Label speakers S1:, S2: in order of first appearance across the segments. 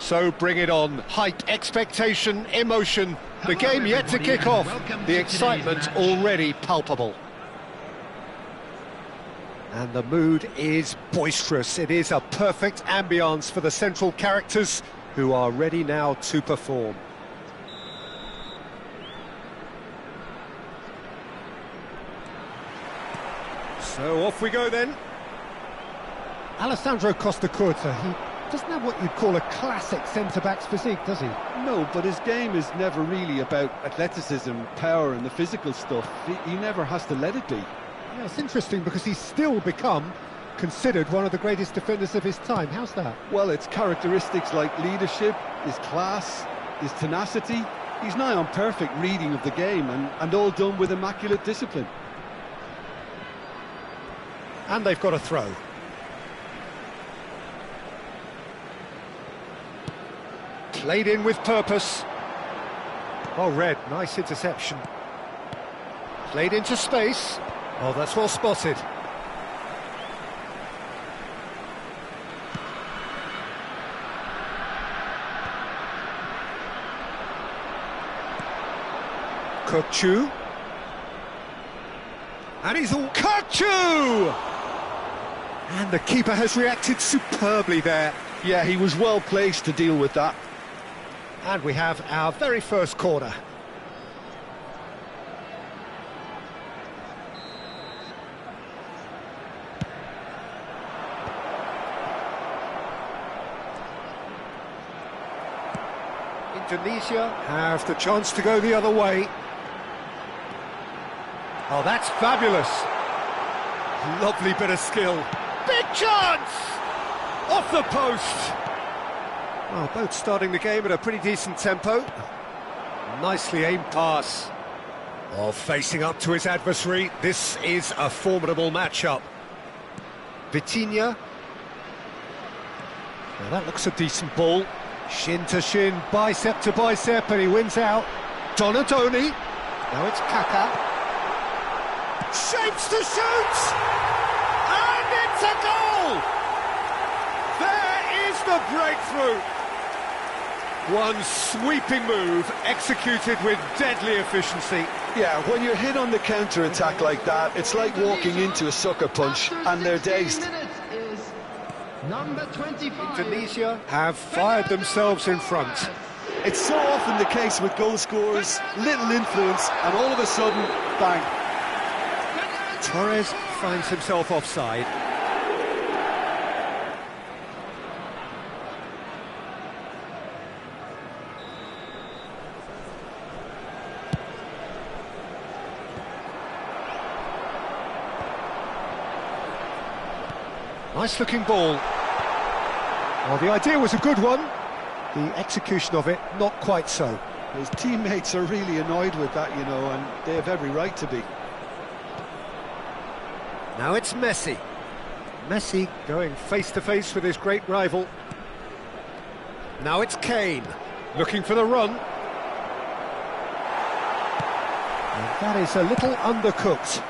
S1: So bring it on. Hype, expectation, emotion. The game yet to kick off. The excitement already palpable. And the mood is boisterous. It is a perfect ambience for the central characters who are ready now to perform. So off we go then.
S2: Alessandro Costacurta, he doesn't have what you'd call a classic centre-back's physique, does he?
S3: No, but his game is never really about athleticism, power and the physical stuff. He never has to let it be.
S2: Yeah, it's interesting because he's still become considered one of the greatest defenders of his time. How's that?
S3: Well, it's characteristics like leadership, his class, his tenacity. He's nigh on perfect reading of the game and all done with immaculate discipline.
S1: And they've got a throw. Played in with purpose. Oh, Red, nice interception. Played into space. Oh, that's well spotted. Kirkchu. And he's all... Kirkchu! And the keeper has reacted superbly there.
S3: Yeah, he was well placed to deal with that.
S1: And we have our very first corner. Indonesia have the chance to go the other way. Oh, that's fabulous. Lovely bit of skill. Big chance! Off the post! Well, both starting the game at a pretty decent tempo. Nicely aimed pass. Oh, facing up to his adversary. This is a formidable matchup. Vitinha. Now that looks a decent ball. Shin to shin, bicep to bicep, and he wins out. Donadoni. Now it's Kaka. Shapes to shoot! And it's a goal! There is the breakthrough! One sweeping move, executed with deadly efficiency.
S3: Yeah, when you're hit on the counter-attack like that, it's like walking into a sucker punch, and they're dazed.
S4: Number 25.
S1: Indonesia have fired themselves in front.
S3: It's so often the case with goal scorers, little influence, and all of a sudden, bang.
S1: Torres finds himself offside. Nice looking ball. Well, the idea was a good one. The execution of it, not quite so.
S3: His teammates are really annoyed with that, you know, and they have every right to be.
S1: Now it's Messi. Messi going face-to-face with his great rival. Now it's Kane, looking for the run. And that is a little undercooked.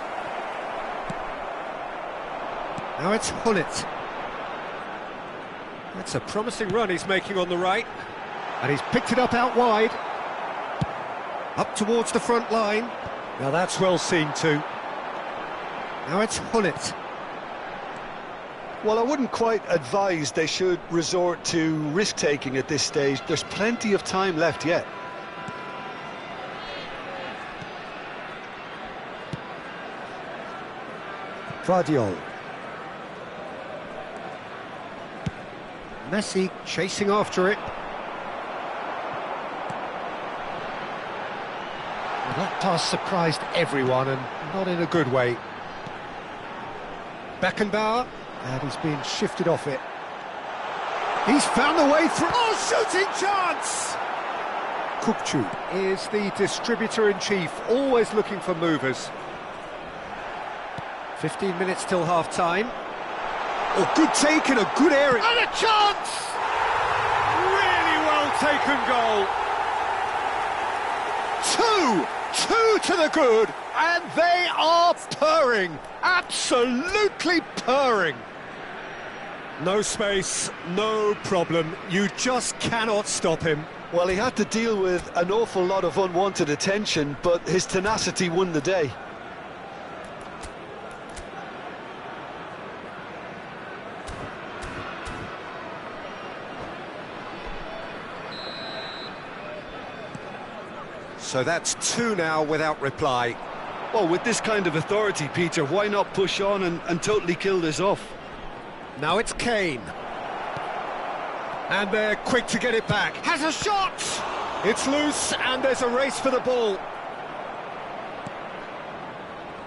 S1: Now it's Hullet. That's a promising run he's making on the right. And he's picked it up out wide. Up towards the front line. Now that's well seen too. Now it's Hullet.
S3: Well, I wouldn't quite advise they should resort to risk-taking at this stage. There's plenty of time left yet.
S1: Vardiol. Messi chasing after it. Well, that pass surprised everyone, and not in a good way. Beckenbauer, and he's been shifted off it. He's found the way through. Oh, shooting chance! Kukcu is the distributor-in-chief, always looking for movers. 15 minutes till half-time. Oh, good take in a good area. And a chance! Really well taken goal. Two to the good, and they are purring. Absolutely purring. No space, no problem. You just cannot stop him.
S3: Well, he had to deal with an awful lot of unwanted attention, but his tenacity won the day.
S1: So that's two now without reply.
S3: Well, with this kind of authority, Peter, why not push on and totally kill this off?
S1: Now it's Kane. And they're quick to get it back. Has a shot! It's loose and there's a race for the ball.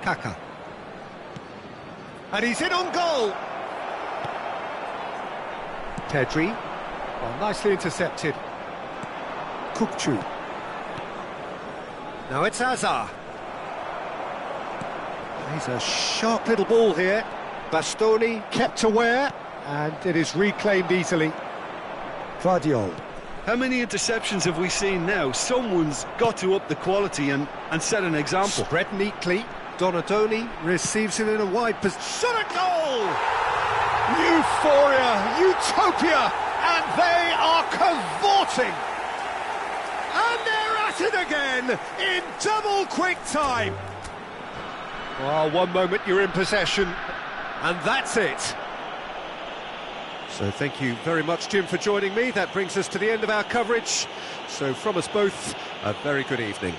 S2: Kaka.
S1: And he's in on goal.
S2: Pedri. Well, nicely intercepted. Kukçu.
S1: Now it's Azar. He's a sharp little ball here. Bastoni
S2: Kept aware, and it is reclaimed easily. Guardiol.
S3: How many interceptions have we seen now? Someone's got to up the quality and set an example.
S1: spread neatly. Donadoni receives it in a wide position. Shot a goal! Euphoria, utopia, and they are cavorting. And they're at it again in double quick time. Well, one moment you're in possession, and that's it. So thank you very much, Jim, for joining me. That brings us to the end of our coverage. So from us both, a very good evening.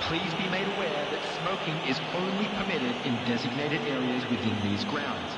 S5: Please be made aware that smoking is only permitted in designated areas within these grounds.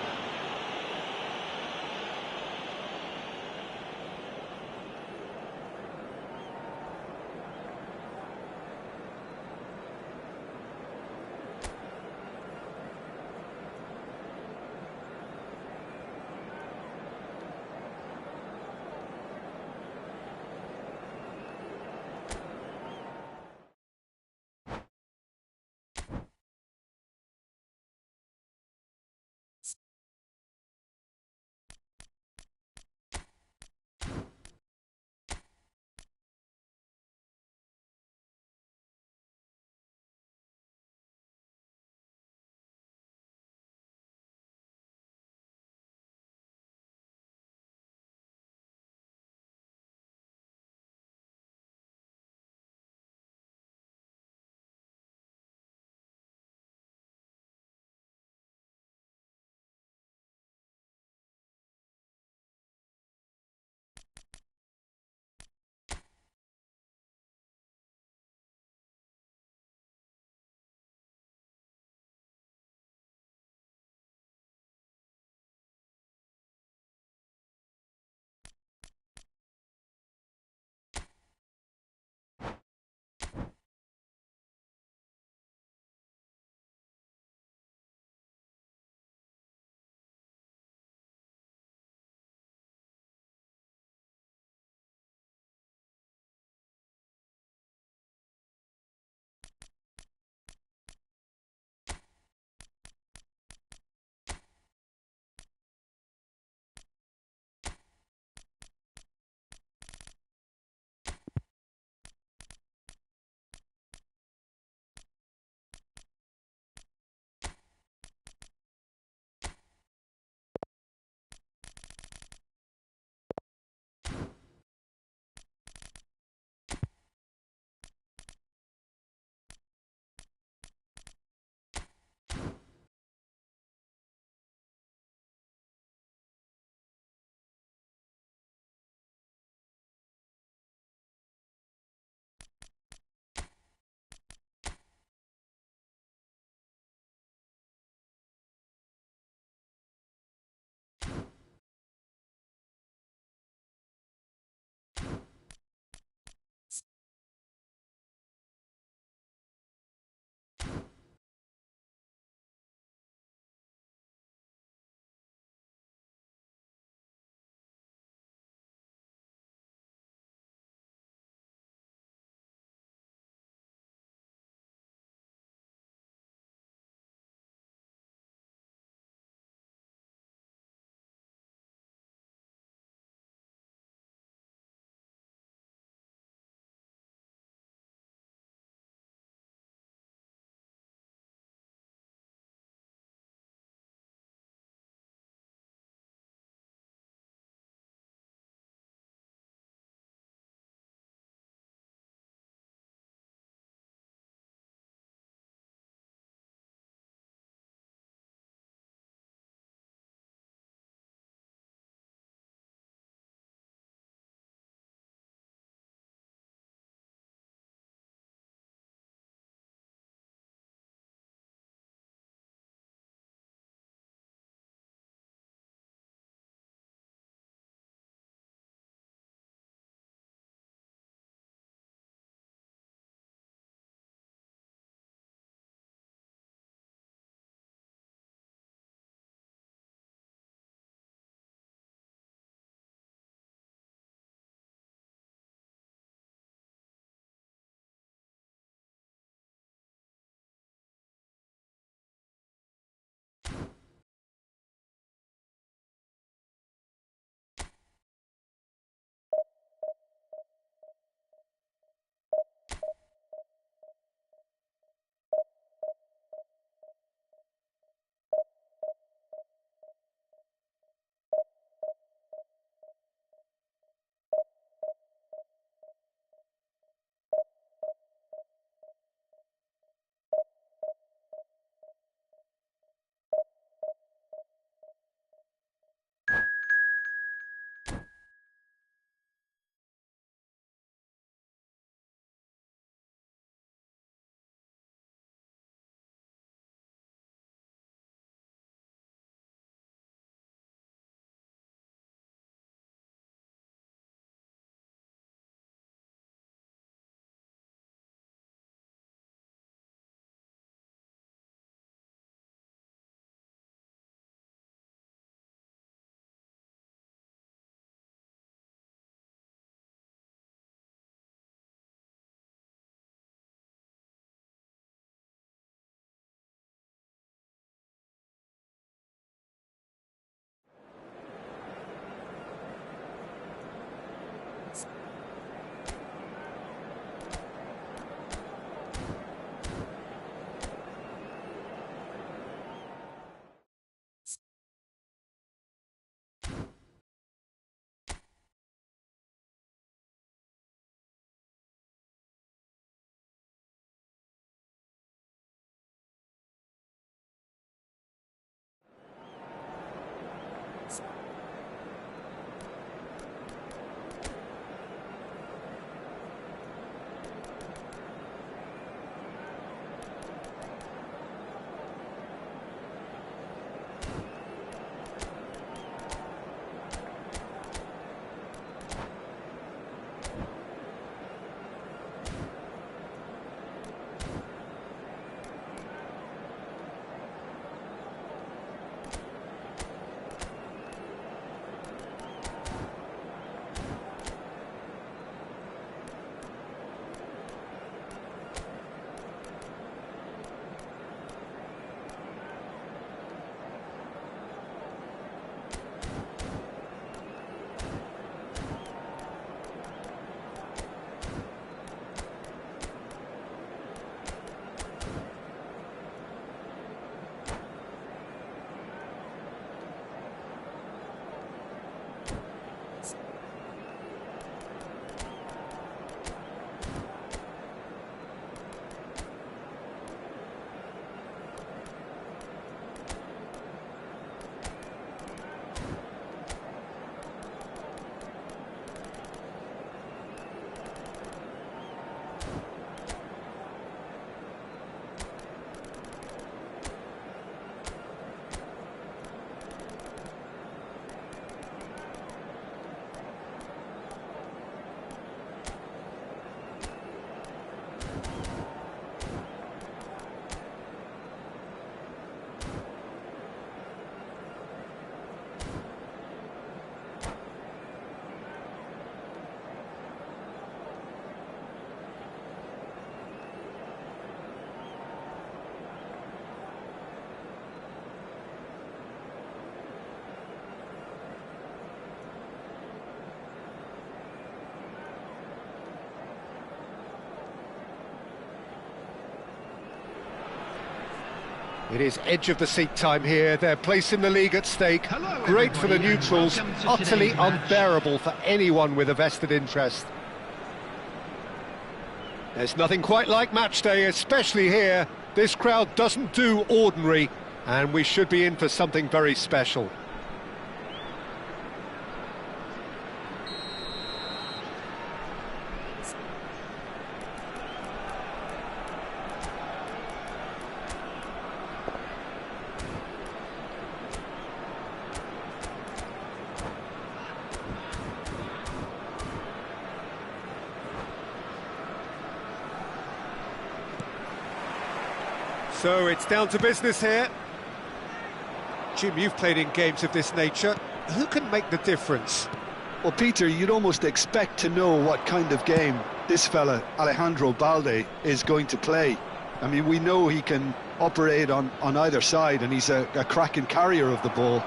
S1: It is edge of the seat time here, their place in the league at stake.
S4: Hello,
S1: Great for the
S4: everybody, and
S1: neutrals,
S4: welcome to
S1: utterly
S4: today's match.
S1: unbearable for anyone with a vested interest. There's nothing quite like match day, especially here. This crowd doesn't do ordinary, and we should be in for something very special. So it's down to business here. Jim, you've played in games of this nature. Who can make the difference?
S3: Well, Peter, you'd almost expect to know what kind of game this fella, Alejandro Balde, is going to play. I mean, we know he can operate on either side, and he's a cracking carrier of the ball.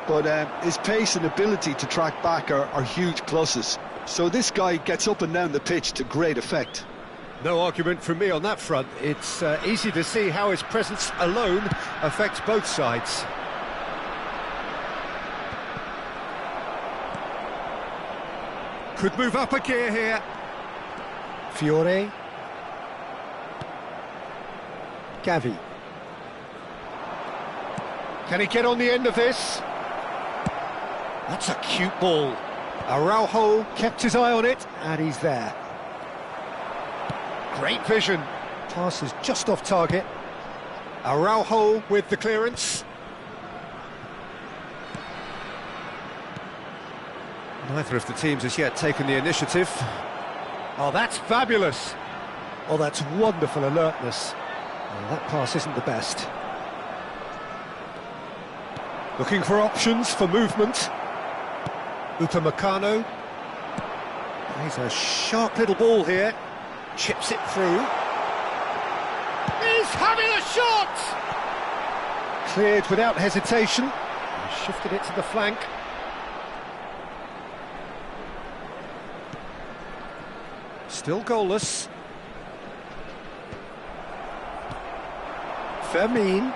S3: But his pace and ability to track back are huge pluses. So this guy gets up and down the pitch to great effect.
S1: No argument from me on that front. It's easy to see how his presence alone affects both sides. Could move up a gear here. Fiore. Gavi. Can he get on the end of this? That's a cute ball. Araujo kept his eye on it, and he's there. Great vision. Pass is just off target. Araujo with the clearance. Neither of the teams has yet taken the initiative. Oh, that's fabulous. Oh, that's wonderful alertness. Oh, that pass isn't the best. Looking for options for movement. Upamecano. He's a sharp little ball here. Chips it through. He's having a shot! Cleared without hesitation. He shifted it to the flank. Still goalless. Fermin.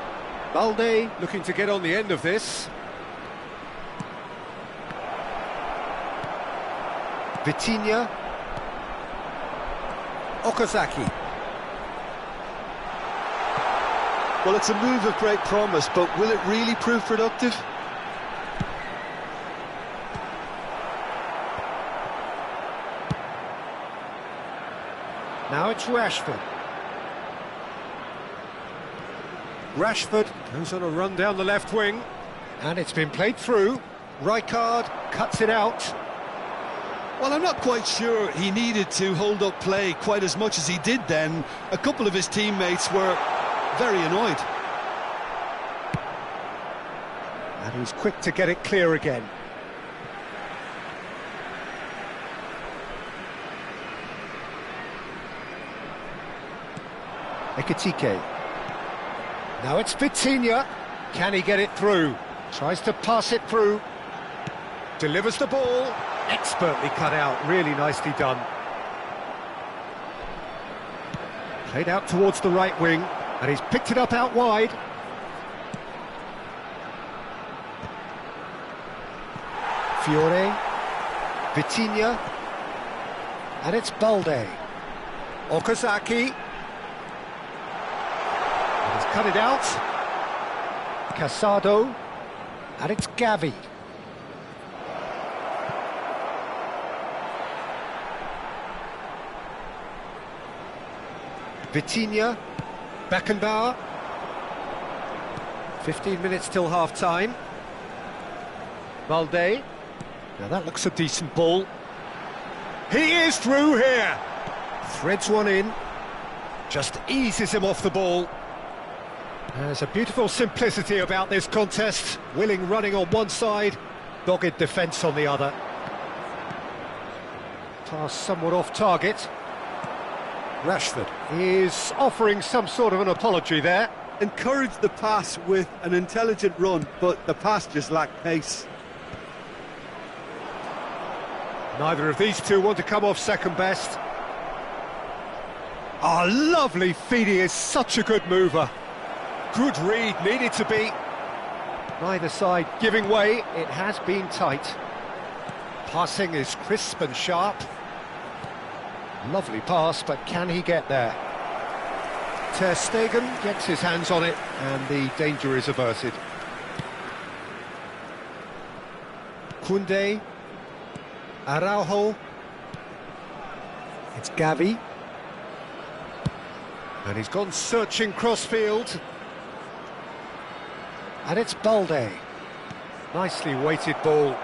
S1: Balde looking to get on the end of this. Vitinha. Okazaki.
S3: Well, it's a move of great promise, but will it really prove productive?
S1: Now it's Rashford. Rashford goes on a run down the left wing, and it's been played through. Rijkaard cuts it out.
S3: Well, I'm not quite sure he needed to hold up play quite as much as he did then. A couple of his teammates were very annoyed.
S1: And he's quick to get it clear again. Ekitike. Now it's Vitinha. Can he get it through? Tries to pass it through. Delivers the ball. Expertly cut out. Really nicely done. Played out towards the right wing. And he's picked it up out wide. Fiore. Vitinha. And it's Balde. Okazaki. He's cut it out. Casado. And it's Gavi. Vitinha. Beckenbauer. 15 minutes till half-time. Balde. Now that looks a decent ball. He is through here. Threads one in. Just eases him off the ball. There's a beautiful simplicity about this contest. Willing running on one side, dogged defence on the other. Pass somewhat off target. Rashford is offering some sort of an apology there.
S3: Encouraged the pass with an intelligent run, but the pass just lacked pace.
S1: Neither of these two want to come off second best. Oh, lovely feed. He is such a good mover. Good read, needed to be. Neither side giving way, it has been tight. Passing is crisp and sharp. Lovely pass, but can he get there? Ter Stegen gets his hands on it, and the danger is averted. Koundé. Araujo. It's Gavi. And he's gone searching crossfield. And it's Balde. Nicely weighted ball.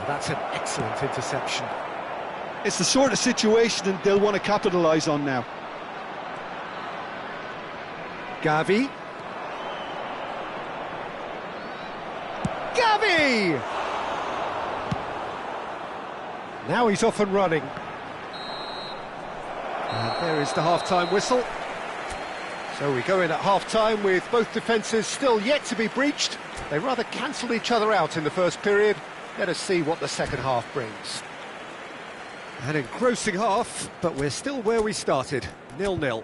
S1: That's an excellent interception.
S3: It's the sort of situation they'll want to capitalise on now.
S1: Gavi. Gavi! Now he's off and running. And there is the half-time whistle. So we go in at half-time with both defences still yet to be breached. They rather cancelled each other out in the first period. Let us see what the second half brings. An engrossing half, but we're still where we started, 0-0.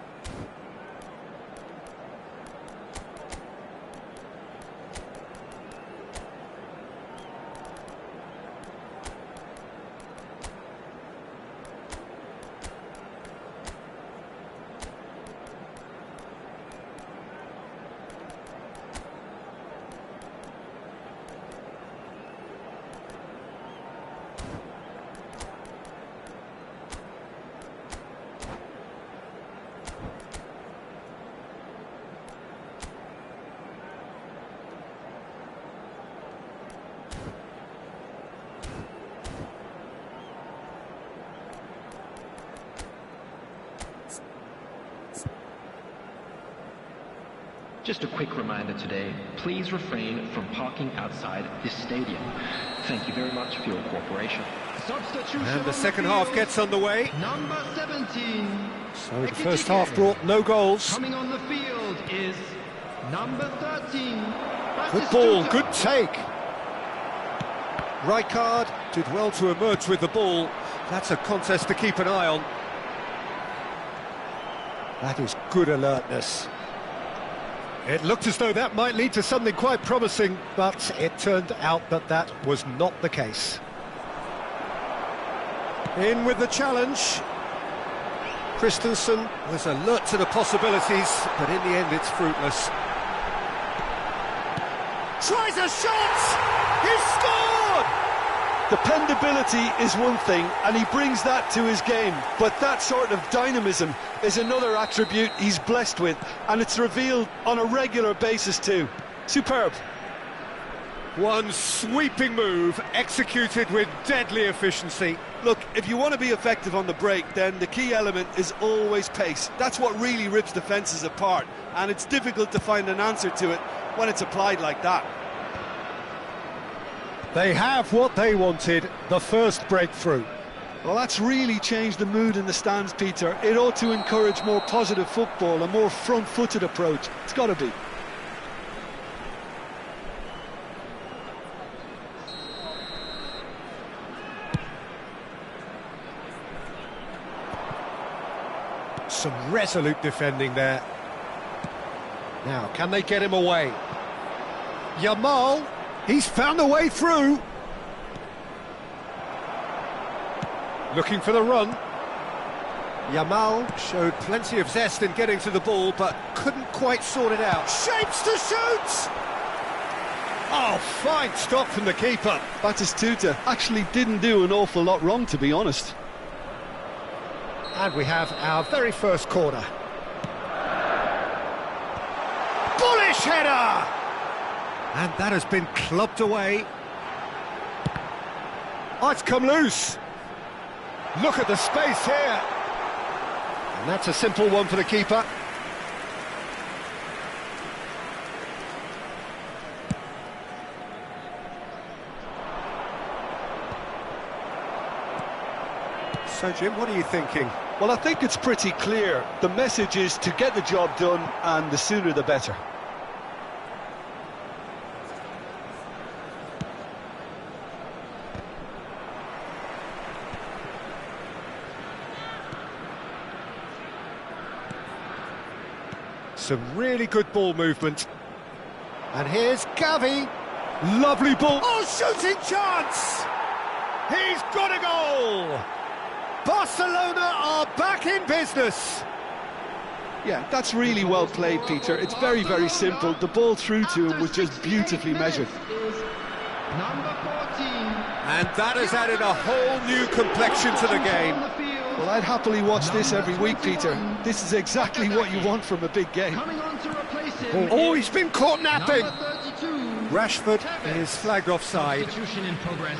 S5: Just a quick reminder today, please refrain from parking outside this stadium. Thank you very much for your cooperation.
S4: Substitution
S1: And the
S4: on
S1: second
S4: field.
S1: half gets underway.
S4: Number 17.
S1: So the first half brought no goals.
S4: Coming on the field is number 13.
S1: Good ball, good take. Rijkaard did well to emerge with the ball. That's a contest to keep an eye on. That is good alertness. It looked as though that might lead to something quite promising, but it turned out that that was not the case. In with the challenge. Christensen was alert to the possibilities, but in the end it's fruitless. Tries a shot! He scored!
S3: Dependability is one thing, and he brings that to his game, but that sort of dynamism is another attribute he's blessed with, and it's revealed on a regular basis too. Superb.
S1: One sweeping move, executed with deadly efficiency.
S3: Look, if you want to be effective on the break, then the key element is always pace. That's what really rips defences apart, and it's difficult to find an answer to it when it's applied like that.
S1: They have what they wanted, the first breakthrough.
S3: Well, that's really changed the mood in the stands, Peter. It ought to encourage more positive football, a more front-footed approach. It's got to be.
S1: Some resolute defending there. Now, can they get him away? Yamal, he's found a way through. Looking for the run. Yamal showed plenty of zest in getting to the ball, but couldn't quite sort it out. Shapes to shoot! Oh, fine stop from the keeper.
S3: Batistuta actually didn't do an awful lot wrong, to be honest.
S1: And we have our very first corner. Bullish header! And that has been clubbed away. Oh, it's come loose. Look at the space here. And that's a simple one for the keeper. So, Jim, what are you thinking?
S3: Well, I think it's pretty clear. The message is to get the job done, and the sooner the better.
S1: Some really good ball movement. And here's Gavi. Lovely ball. Oh, shooting chance! He's got a goal! Barcelona are back in business.
S3: Yeah, that's really well played, Peter. It's very, very simple. The ball through to him was just beautifully measured.
S4: Number 14.
S1: And that has added a whole new complexion to the game.
S3: Well, I'd happily watch this every week, Peter. This is exactly what you want from a big game.
S4: Coming on to replace him.
S1: Oh, he's been caught napping.
S4: Number 32.
S1: Rashford is flagged offside.
S4: Substitution in progress.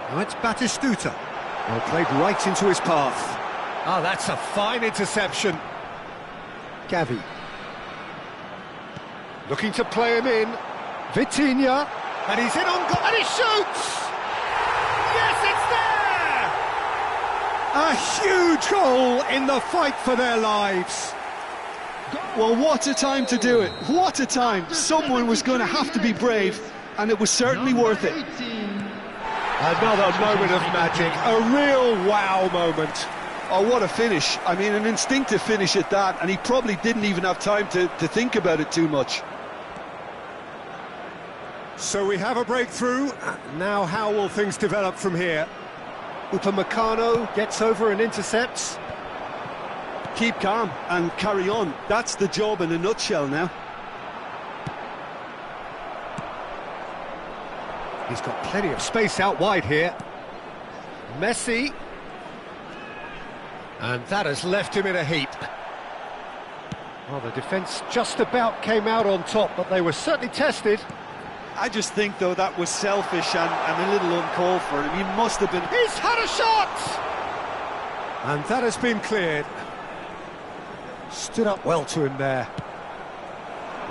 S1: Now it's Batistuta. Well, played right into his path. Oh, that's a fine interception. Gavi. Looking to play him in. Vitinha. And he's in on goal. And he shoots! Yes, it's there! A huge goal in the fight for their lives.
S3: Well, what a time to do it. What a time. Someone was going to have to be brave, and it was certainly worth it.
S4: 18.
S1: Another moment of magic. A real wow moment.
S3: Oh, what a finish. I mean, an instinctive finish at that, and he probably didn't even have time to think about it too much.
S1: So we have a breakthrough. Now how will things develop from here? Upamecano gets over and intercepts.
S3: Keep calm and carry on. That's the job in a nutshell now.
S1: He's got plenty of space out wide here. Messi. And that has left him in a heap. Well, the defence just about came out on top, but they were certainly tested.
S3: I just think, though, that was selfish and a little uncalled for him. He must have been...
S1: He's had a shot! And that has been cleared. Stood up well to him there.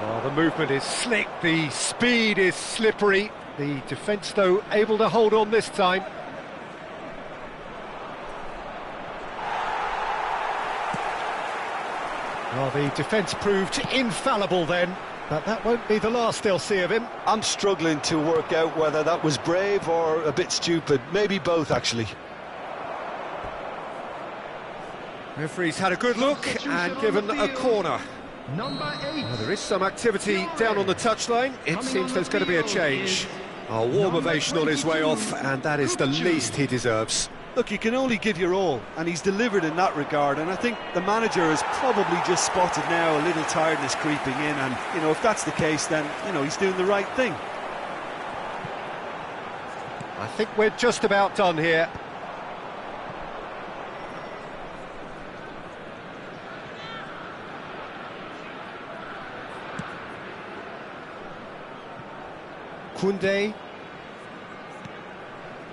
S1: Oh, the movement is slick, the speed is slippery. The defence, though, able to hold on this time. Well, the defence proved infallible then, but that won't be the last they'll see of him.
S3: I'm struggling to work out whether that was brave or a bit stupid. Maybe both, actually.
S1: Referee's had a good look and given a corner.
S4: Number 8.
S1: Well, there is some activity down on the touchline. It seems there's going to be a change. A warm ovation on his way off, and that is the least he deserves.
S3: Look, you can only give your all, and he's delivered in that regard, and I think the manager has probably just spotted now a little tiredness creeping in, and, you know, if that's the case, then, you know, he's doing the right thing.
S1: I think we're just about done here. Koundé.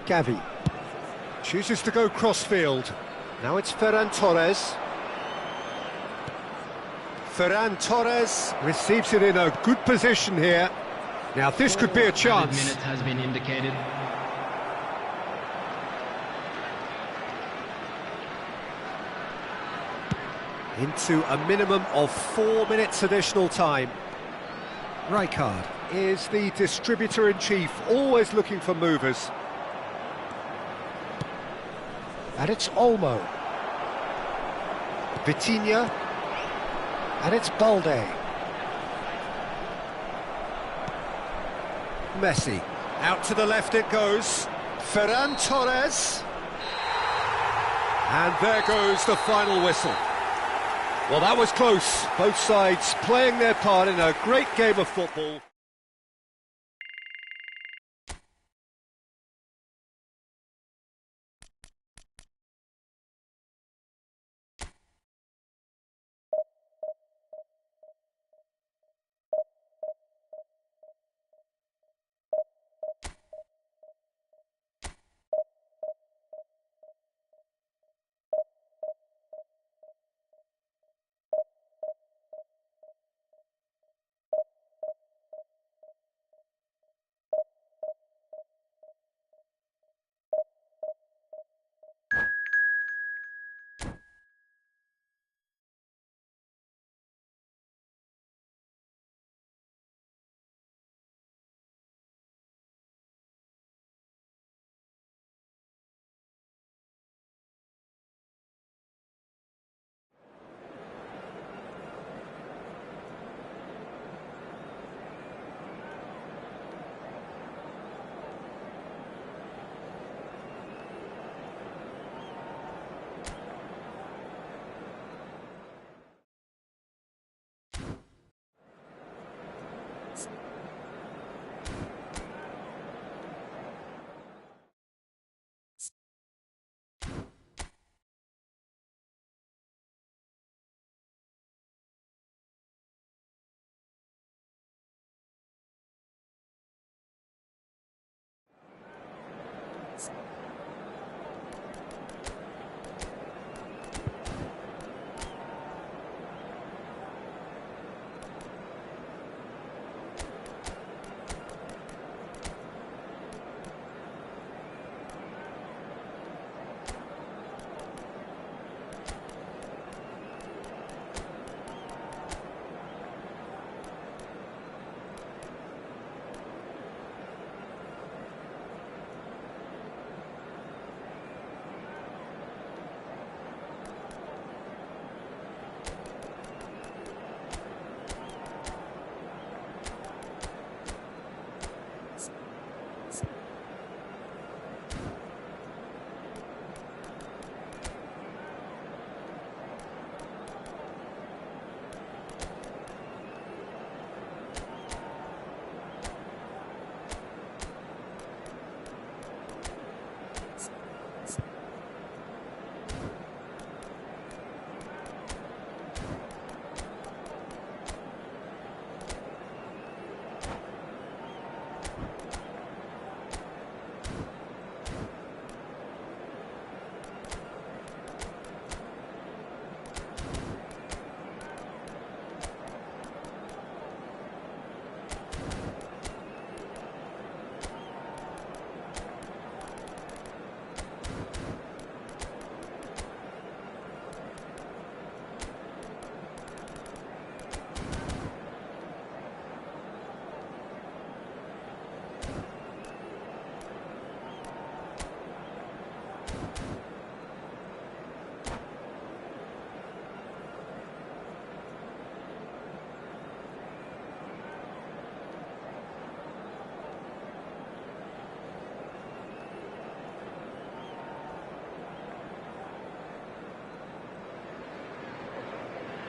S1: Gavi. Chooses to go crossfield. Now it's Ferran Torres. Ferran Torres receives it in a good position here. Now this could be a chance.
S5: Minute has been indicated.
S1: Into a minimum of 4 minutes additional time. Rijkaard is the distributor-in-chief, always looking for movers. And it's Olmo. Vitinha. And it's Balde. Messi. Out to the left it goes. Ferran Torres. And there goes the final whistle. Well, that was close. Both sides playing their part in a great game of football.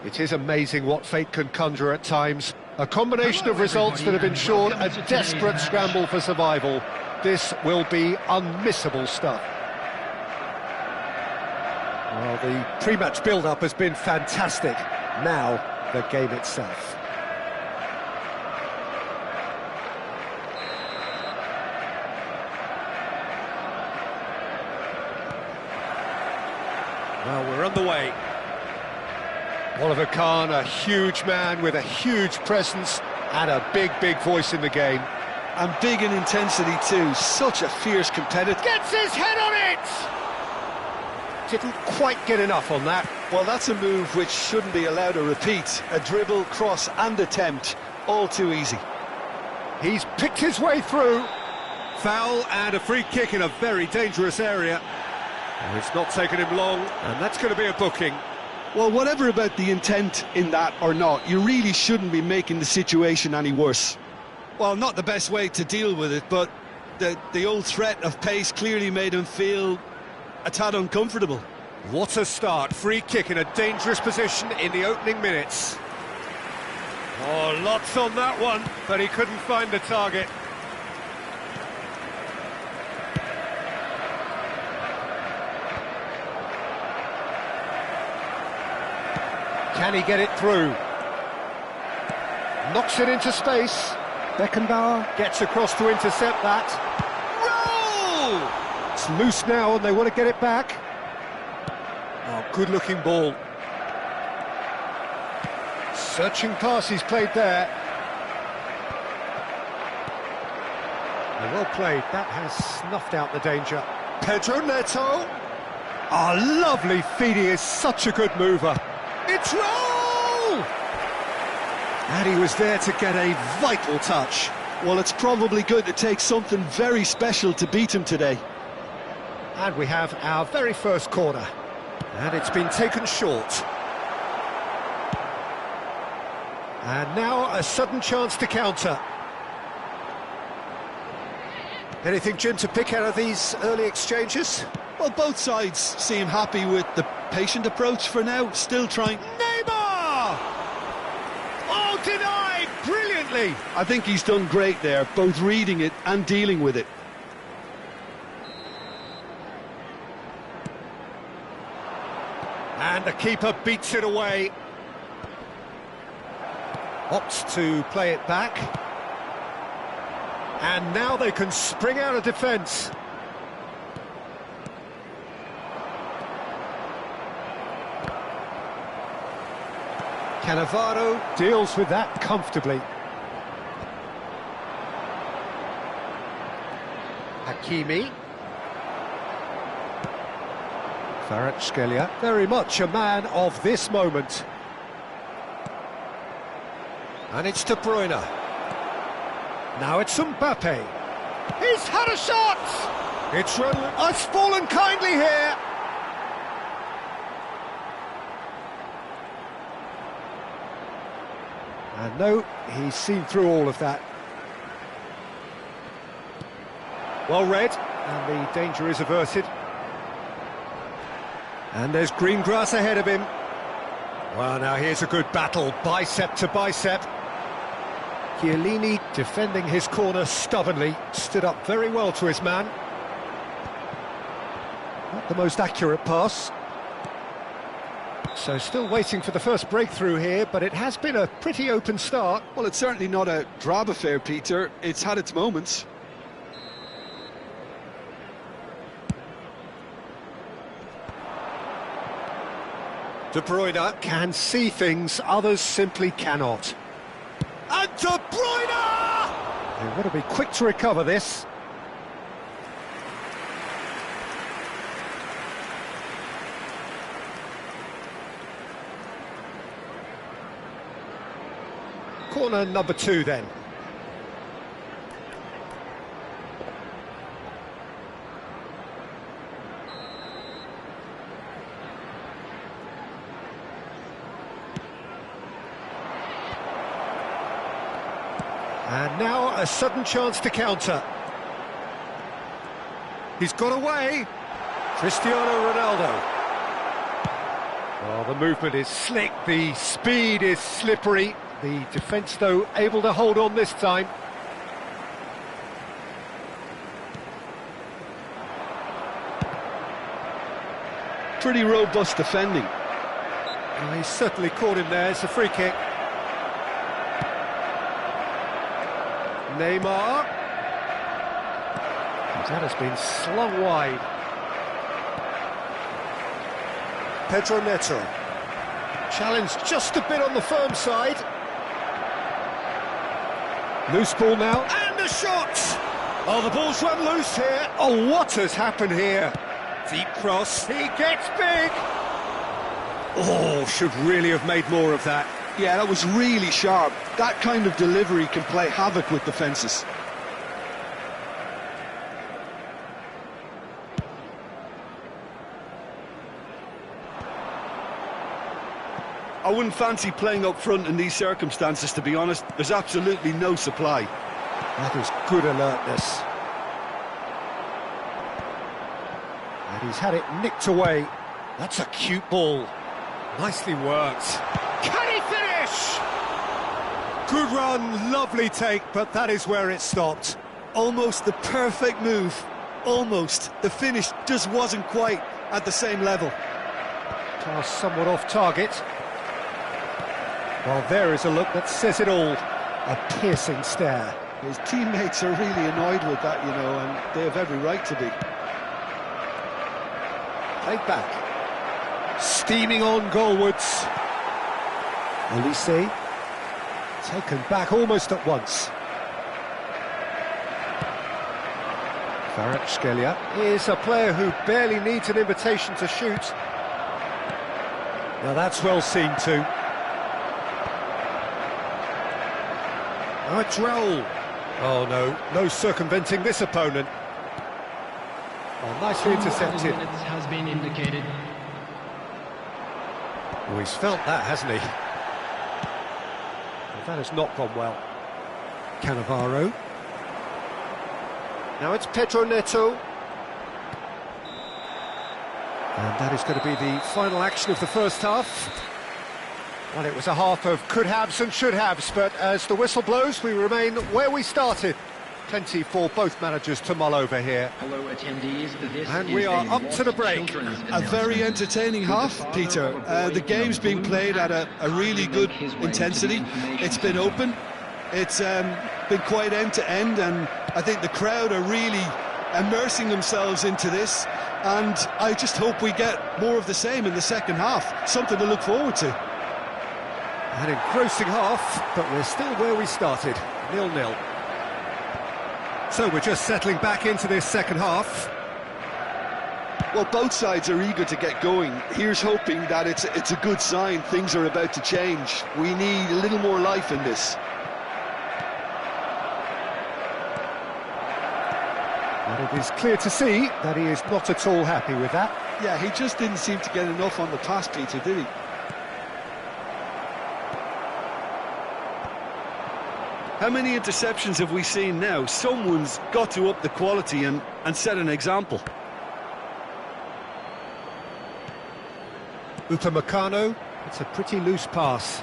S1: It is amazing what fate can conjure at times. A combination of results that have ensured a desperate scramble for survival. This will be unmissable stuff. Well, the pre-match build-up has been fantastic. Now, the game itself. Well, we're underway. Oliver Kahn, a huge man with a huge presence and a big, big voice in the game.
S3: And big in intensity too, such a fierce competitor.
S1: Gets his head on it! Didn't quite get enough on that.
S3: Well, that's a move which shouldn't be allowed to repeat. A dribble, cross and attempt, all too easy.
S1: He's picked his way through. Foul and a free kick in a very dangerous area. Oh, it's not taken him long, and that's going to be a booking.
S3: Well, whatever about the intent in that or not, you really shouldn't be making the situation any worse. Well, not the best way to deal with it, but the old threat of pace clearly made him feel a tad uncomfortable.
S1: What a start. Free kick in a dangerous position in the opening minutes. Oh, lots on that one, but he couldn't find the target. Can he get it through? Knocks it into space. Beckenbauer gets across to intercept that. Roll! It's loose now and they want to get it back. Oh, good-looking ball. Searching pass he's played there. And well played. That has snuffed out the danger. Pedro Neto. Oh, lovely feed. He is such a good mover. It's roll! And he was there to get a vital touch.
S3: Well, it's probably going to take something very special to beat him today.
S1: And we have our very first corner. And it's been taken short. And now a sudden chance to counter. Anything, Jim, to pick out of these early exchanges?
S3: Well, both sides seem happy with the patient approach for now, still trying.
S1: Neymar! Oh, denied brilliantly!
S3: I think he's done great there, both reading it and dealing with it.
S1: And the keeper beats it away. Opts to play it back. And now they can spring out of defence. Cannavaro deals with that comfortably. Hakimi. Kvaratskhelia, very much a man of this moment. And it's De Bruyne. Now it's Mbappe. He's had a shot! It's fallen kindly here. And no, he's seen through all of that. Well read, and the danger is averted. And there's green grass ahead of him. Well, now here's a good battle, bicep to bicep. Chiellini defending his corner stubbornly, stood up very well to his man. Not the most accurate pass. So still waiting for the first breakthrough here, but it has been a pretty open start.
S3: Well, it's certainly not a drab affair, Peter. It's had its moments.
S1: De Bruyne can see things others simply cannot. And De Bruyne! They want to be quick to recover this. Corner number 2 then. And now a sudden chance to counter. He's got away. Cristiano Ronaldo. Well, the movement is slick, the speed is slippery. The defence, though, able to hold on this time.
S3: Pretty robust defending.
S1: Well, he's certainly caught him there. It's a free kick. Neymar. That has been slung wide. Pedro Neto. Challenged just a bit on the firm side. Loose ball now, and a shot! Oh, the ball's run loose here. Oh, what has happened here? Deep cross, he gets big! Oh, should really have made more of that.
S3: Yeah, that was really sharp. That kind of delivery can play havoc with defences. I wouldn't fancy playing up front in these circumstances, to be honest. There's absolutely no supply.
S1: That is good alertness. And he's had it nicked away. That's a cute ball. Nicely worked. Can he finish? Good run, lovely take, but that is where it stopped.
S3: Almost the perfect move. Almost. The finish just wasn't quite at the same level.
S1: Pass somewhat off target. Well, there is a look that says it all. A piercing stare.
S3: His teammates are really annoyed with that, you know, and they have every right to be.
S1: Played back. Steaming on goalwards. Olise. Taken back almost at once. Kvaratskhelia is a player who barely needs an invitation to shoot. Now that's well seen too. Droll. Oh no, no circumventing this opponent. Oh, nicely intercepted.
S4: Has been indicated.
S1: Oh, he's felt that, hasn't he? Well, that has not gone well. Cannavaro. Now it's Pedro Neto. And that is going to be the final action of the first half. Well, it was a half of could-haves and should-haves, but as the whistle blows, we remain where we started. Plenty for both managers to mull over here.
S5: Hello, attendees. This
S1: and we are up to the break.
S3: A very entertaining half, Peter. The game's being played at a really good intensity. It's been open. It's been quite end-to-end, and I think the crowd are really immersing themselves into this. And I just hope we get more of the same in the second half. Something to look forward to.
S1: An engrossing half, but we're still where we started, 0-0. So we're just settling back into this second half.
S3: Well, both sides are eager to get going. Here's hoping that it's a good sign. Things are about to change. We need a little more life in this.
S1: And it is clear to see that he is not at all happy with that.
S3: Yeah, he just didn't seem to get enough on the pass, Peter, did he? How many interceptions have we seen now? Someone's got to up the quality and set an example.
S1: Upamecano, it's a pretty loose pass.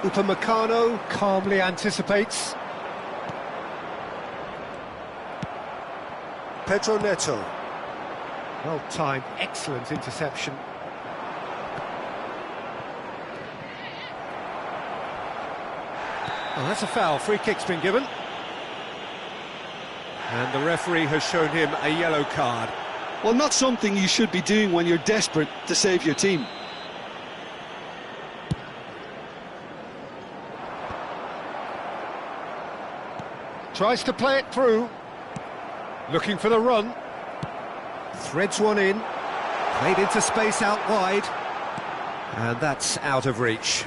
S1: Upamecano calmly anticipates. Pedro Neto. Well timed, excellent interception. Oh, that's a foul. Free kick's been given. And the referee has shown him a yellow card.
S3: Well, not something you should be doing when you're desperate to save your team.
S1: Tries to play it through. Looking for the run. Threads one in. Played into space out wide. And that's out of reach.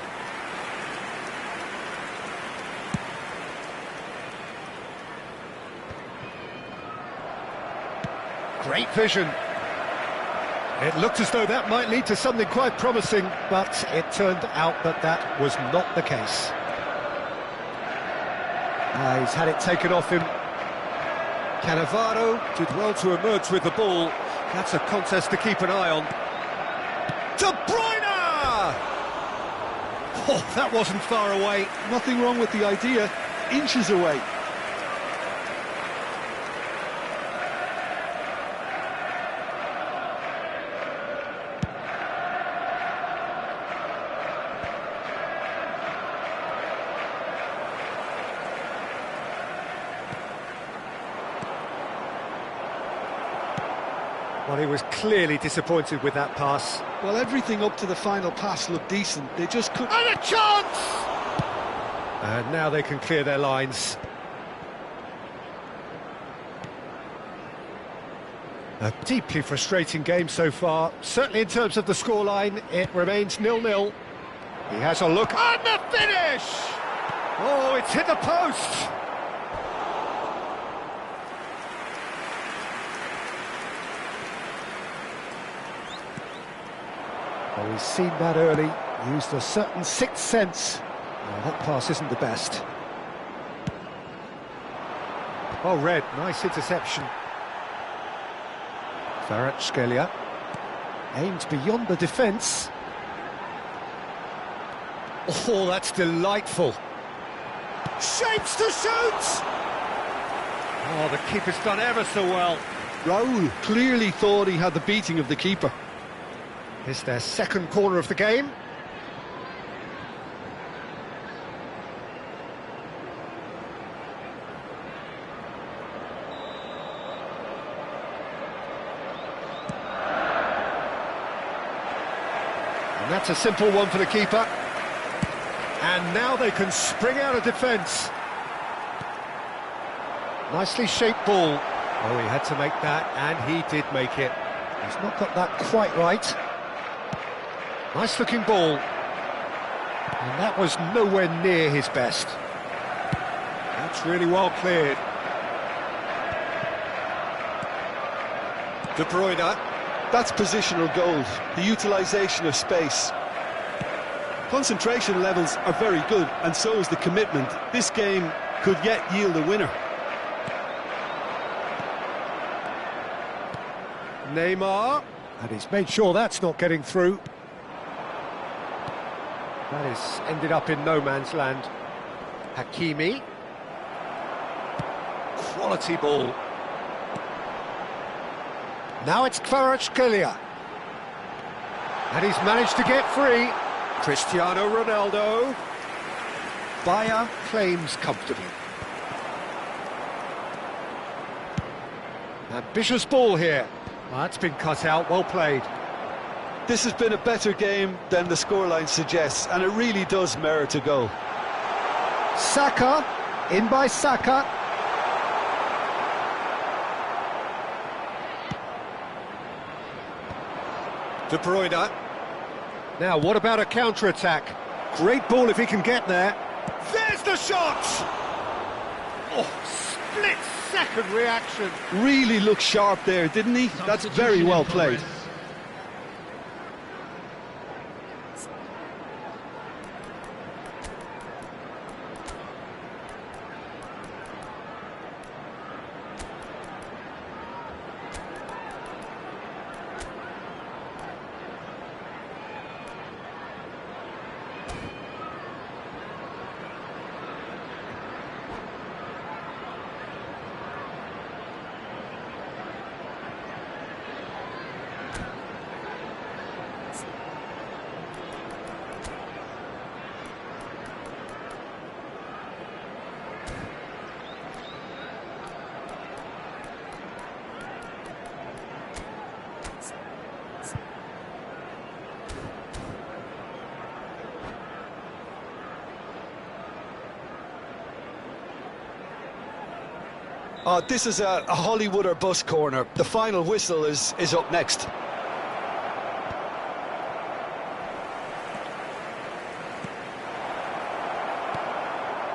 S1: Great vision. It looked as though that might lead to something quite promising, but it turned out that that was not the case. He's had it taken off him. Cannavaro did well to emerge with the ball. That's a contest to keep an eye on. De Bruyne! Oh, that wasn't far away.
S3: Nothing wrong with the idea, inches away.
S1: Well, he was clearly disappointed with that pass.
S3: Well, everything up to the final pass looked decent. They just couldn't...
S1: And a chance! And now they can clear their lines. A deeply frustrating game so far. Certainly in terms of the scoreline, it remains 0-0. He has a look, and the finish! Oh, it's hit the post! Oh, he's seen that early, used a certain sixth sense. Oh, that pass isn't the best. Oh, Red, nice interception. Kvaratskhelia aimed beyond the defence. Oh, that's delightful. Shapes to shoot! Oh, the keeper's done ever so well.
S3: Raul clearly thought he had the beating of the keeper.
S1: It's their second corner of the game. And that's a simple one for the keeper. And now they can spring out of defence. Nicely shaped ball. Oh, he had to make that, and he did make it. He's not got that quite right. Nice looking ball. And that was nowhere near his best. That's really well cleared. De Bruyne.
S3: That's positional gold, the utilisation of space. Concentration levels are very good, and so is the commitment. This game could yet yield a winner.
S1: Neymar. And he's made sure that's not getting through. That has ended up in no man's land. Hakimi. Quality ball. Now it's Kvaratskhelia. And he's managed to get free. Cristiano Ronaldo. Bayer claims comfortably. Ambitious ball here. Well, that's been cut out, well played.
S3: This has been a better game than the scoreline suggests, and it really does merit a goal.
S1: Saka, in by Saka. De Bruyne. Now, what about a counter-attack? Great ball if he can get there. There's the shot! Oh, split-second reaction.
S3: Really looked sharp there, didn't he? That's very well played. This is a Hollywood or bust corner. The final whistle is up next.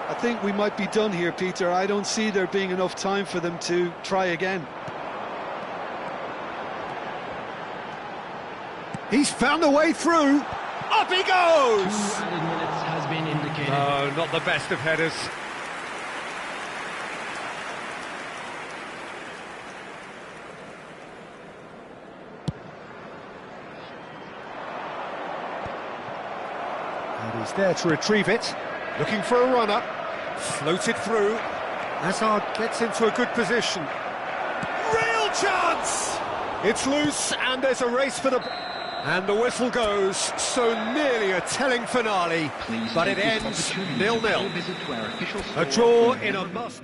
S3: I think we might be done here, Peter. I don't see there being enough time for them to try again.
S1: He's found a way through. Up he goes!
S4: 2 added minutes has been indicated.
S1: No, not the best of headers. And he's there to retrieve it, looking for a runner, floated through. Hazard gets into a good position. Real chance! It's loose and there's a race for the... And the whistle goes, so nearly a telling finale, but it ends 0-0. A draw in a must...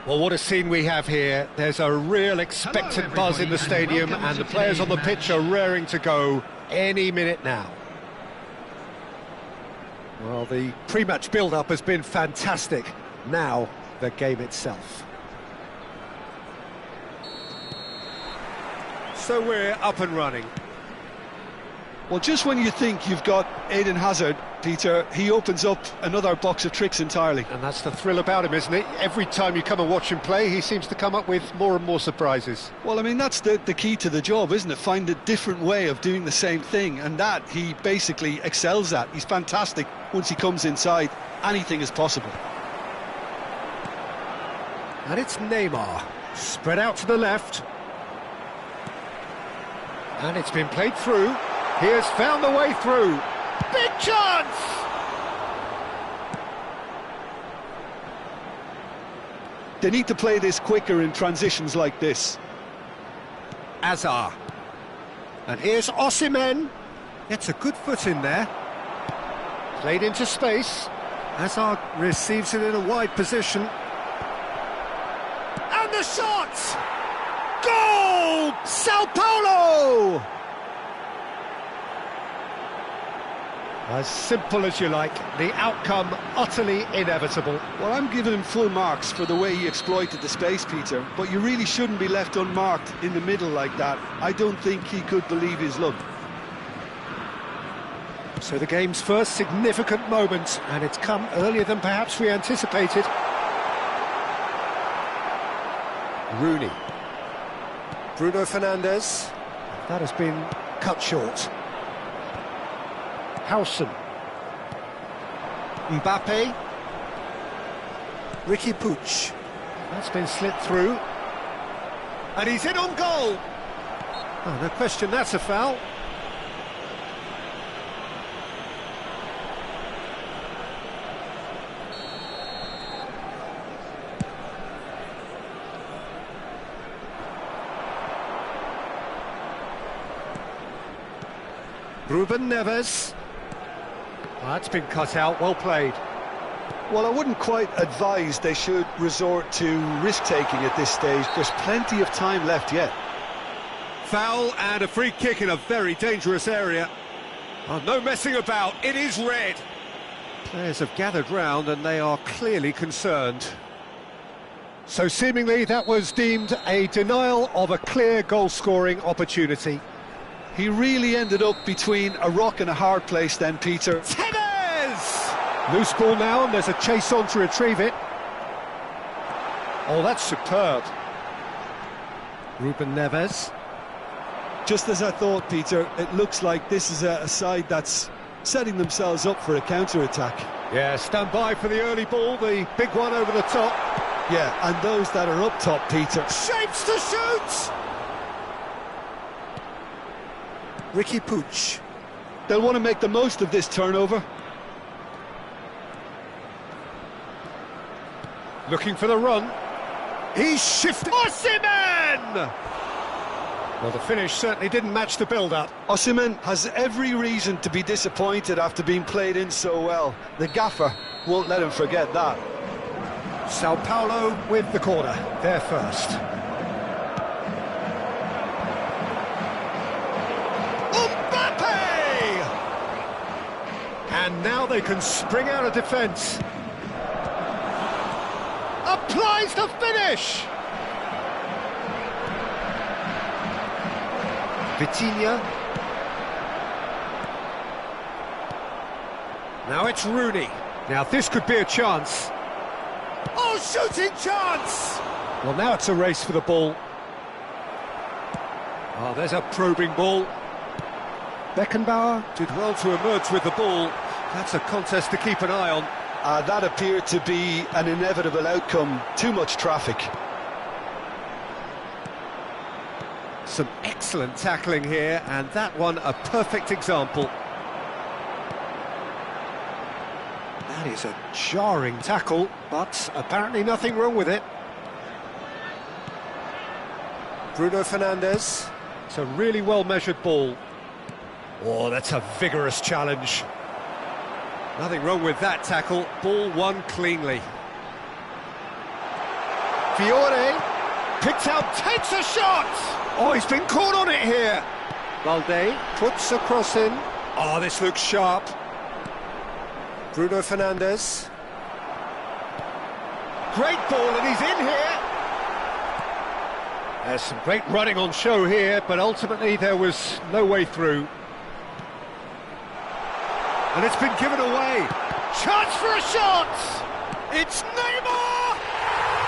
S1: Well, what a scene we have here. There's a real expectant buzz in the stadium and the players on the pitch are raring to go any minute now. Well, the pre-match build-up has been fantastic. Now, the game itself. So we're up and running.
S3: Well, just when you think you've got Eden Hazard, Peter, he opens up another box of tricks entirely.
S1: And that's the thrill about him, isn't it? Every time you come and watch him play, he seems to come up with more and more surprises.
S3: Well, I mean, that's the key to the job, isn't it? Find a different way of doing the same thing, and that he basically excels at. He's fantastic. Once he comes inside, anything is possible.
S1: And it's Neymar, spread out to the left. And it's been played through. He has found the way through. Big chance!
S3: They need to play this quicker in transitions like this.
S1: Azar. And here's Osimhen. Gets a good foot in there. Played into space. Azar receives it in a wide position. And the shot! Goal! Sao Paulo! As simple as you like, the outcome utterly inevitable.
S3: Well, I'm giving him full marks for the way he exploited the space, Peter, but you really shouldn't be left unmarked in the middle like that. I don't think he could believe his luck.
S1: So the game's first significant moment, and it's come earlier than perhaps we anticipated. Rooney. Bruno Fernandes. That has been cut short. Howson. Mbappe. Ricky Puig. That's been slit through. And he's in on goal. Oh, no question, that's a foul. Ruben Neves. That's been cut out, well played.
S3: Well, I wouldn't quite advise they should resort to risk-taking at this stage. There's plenty of time left yet.
S1: Foul and a free kick in a very dangerous area. Oh, no messing about, it is red. Players have gathered round and they are clearly concerned. So seemingly that was deemed a denial of a clear goal-scoring opportunity.
S3: He really ended up between a rock and a hard place then, Peter.
S1: Tevez! Loose ball now, and there's a chase on to retrieve it. Oh, that's superb. Ruben Neves.
S3: Just as I thought, Peter, it looks like this is a side that's setting themselves up for a counter-attack.
S1: Yeah, stand by for the early ball, the big one over the top.
S3: Yeah, and those that are up top, Peter.
S1: Shapes to shoot! Ricky Puig.
S3: They'll want to make the most of this turnover.
S1: Looking for the run. He's shifted. Osimhen! Well, the finish certainly didn't match the build-up.
S3: Osimhen has every reason to be disappointed after being played in so well. The gaffer won't let him forget that.
S1: Sao Paulo with the corner. They're first. And now they can spring out of defence. Applies the finish! Vitinha. Now it's Rooney. Now this could be a chance. Oh, shooting chance! Well, now it's a race for the ball. Oh, there's a probing ball. Beckenbauer did well to emerge with the ball. That's a contest to keep an eye on.
S3: That appeared to be an inevitable outcome. Too much traffic.
S1: Some excellent tackling here, and that one a perfect example. That is a jarring tackle, but apparently nothing wrong with it. Bruno Fernandes. It's a really well-measured ball. Oh, that's a vigorous challenge. Nothing wrong with that tackle. Ball won cleanly. Fiore picks out, takes a shot! Oh, he's been caught on it here. Balde puts a cross in. Oh, this looks sharp. Bruno Fernandes. Great ball, and he's in here. There's some great running on show here, but ultimately there was no way through. And it's been given away. Chance for a shot! It's Neymar!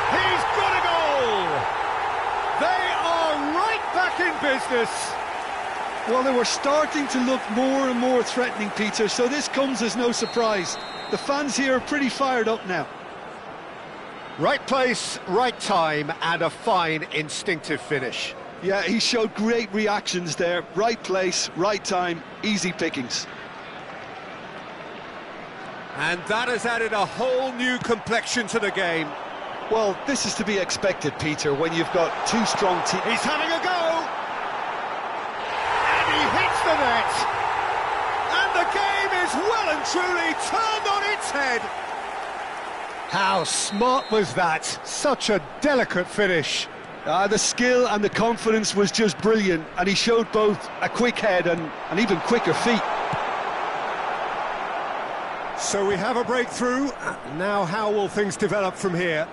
S1: He's got a goal! They are right back in business.
S3: Well, they were starting to look more and more threatening, Peter, so this comes as no surprise. The fans here are pretty fired up now.
S1: Right place, right time, and a fine instinctive finish.
S3: Yeah, he showed great reactions there. Right place, right time, easy pickings.
S1: And that has added a whole new complexion to the game.
S3: Well, this is to be expected, Peter, when you've got two strong teams.
S1: He's having a go! well and truly turned on its head. How smart was that? Such a delicate finish.
S3: The skill and the confidence was just brilliant, and he showed both a quick head and even quicker feet.
S1: So we have a breakthrough. Now how will things develop from here?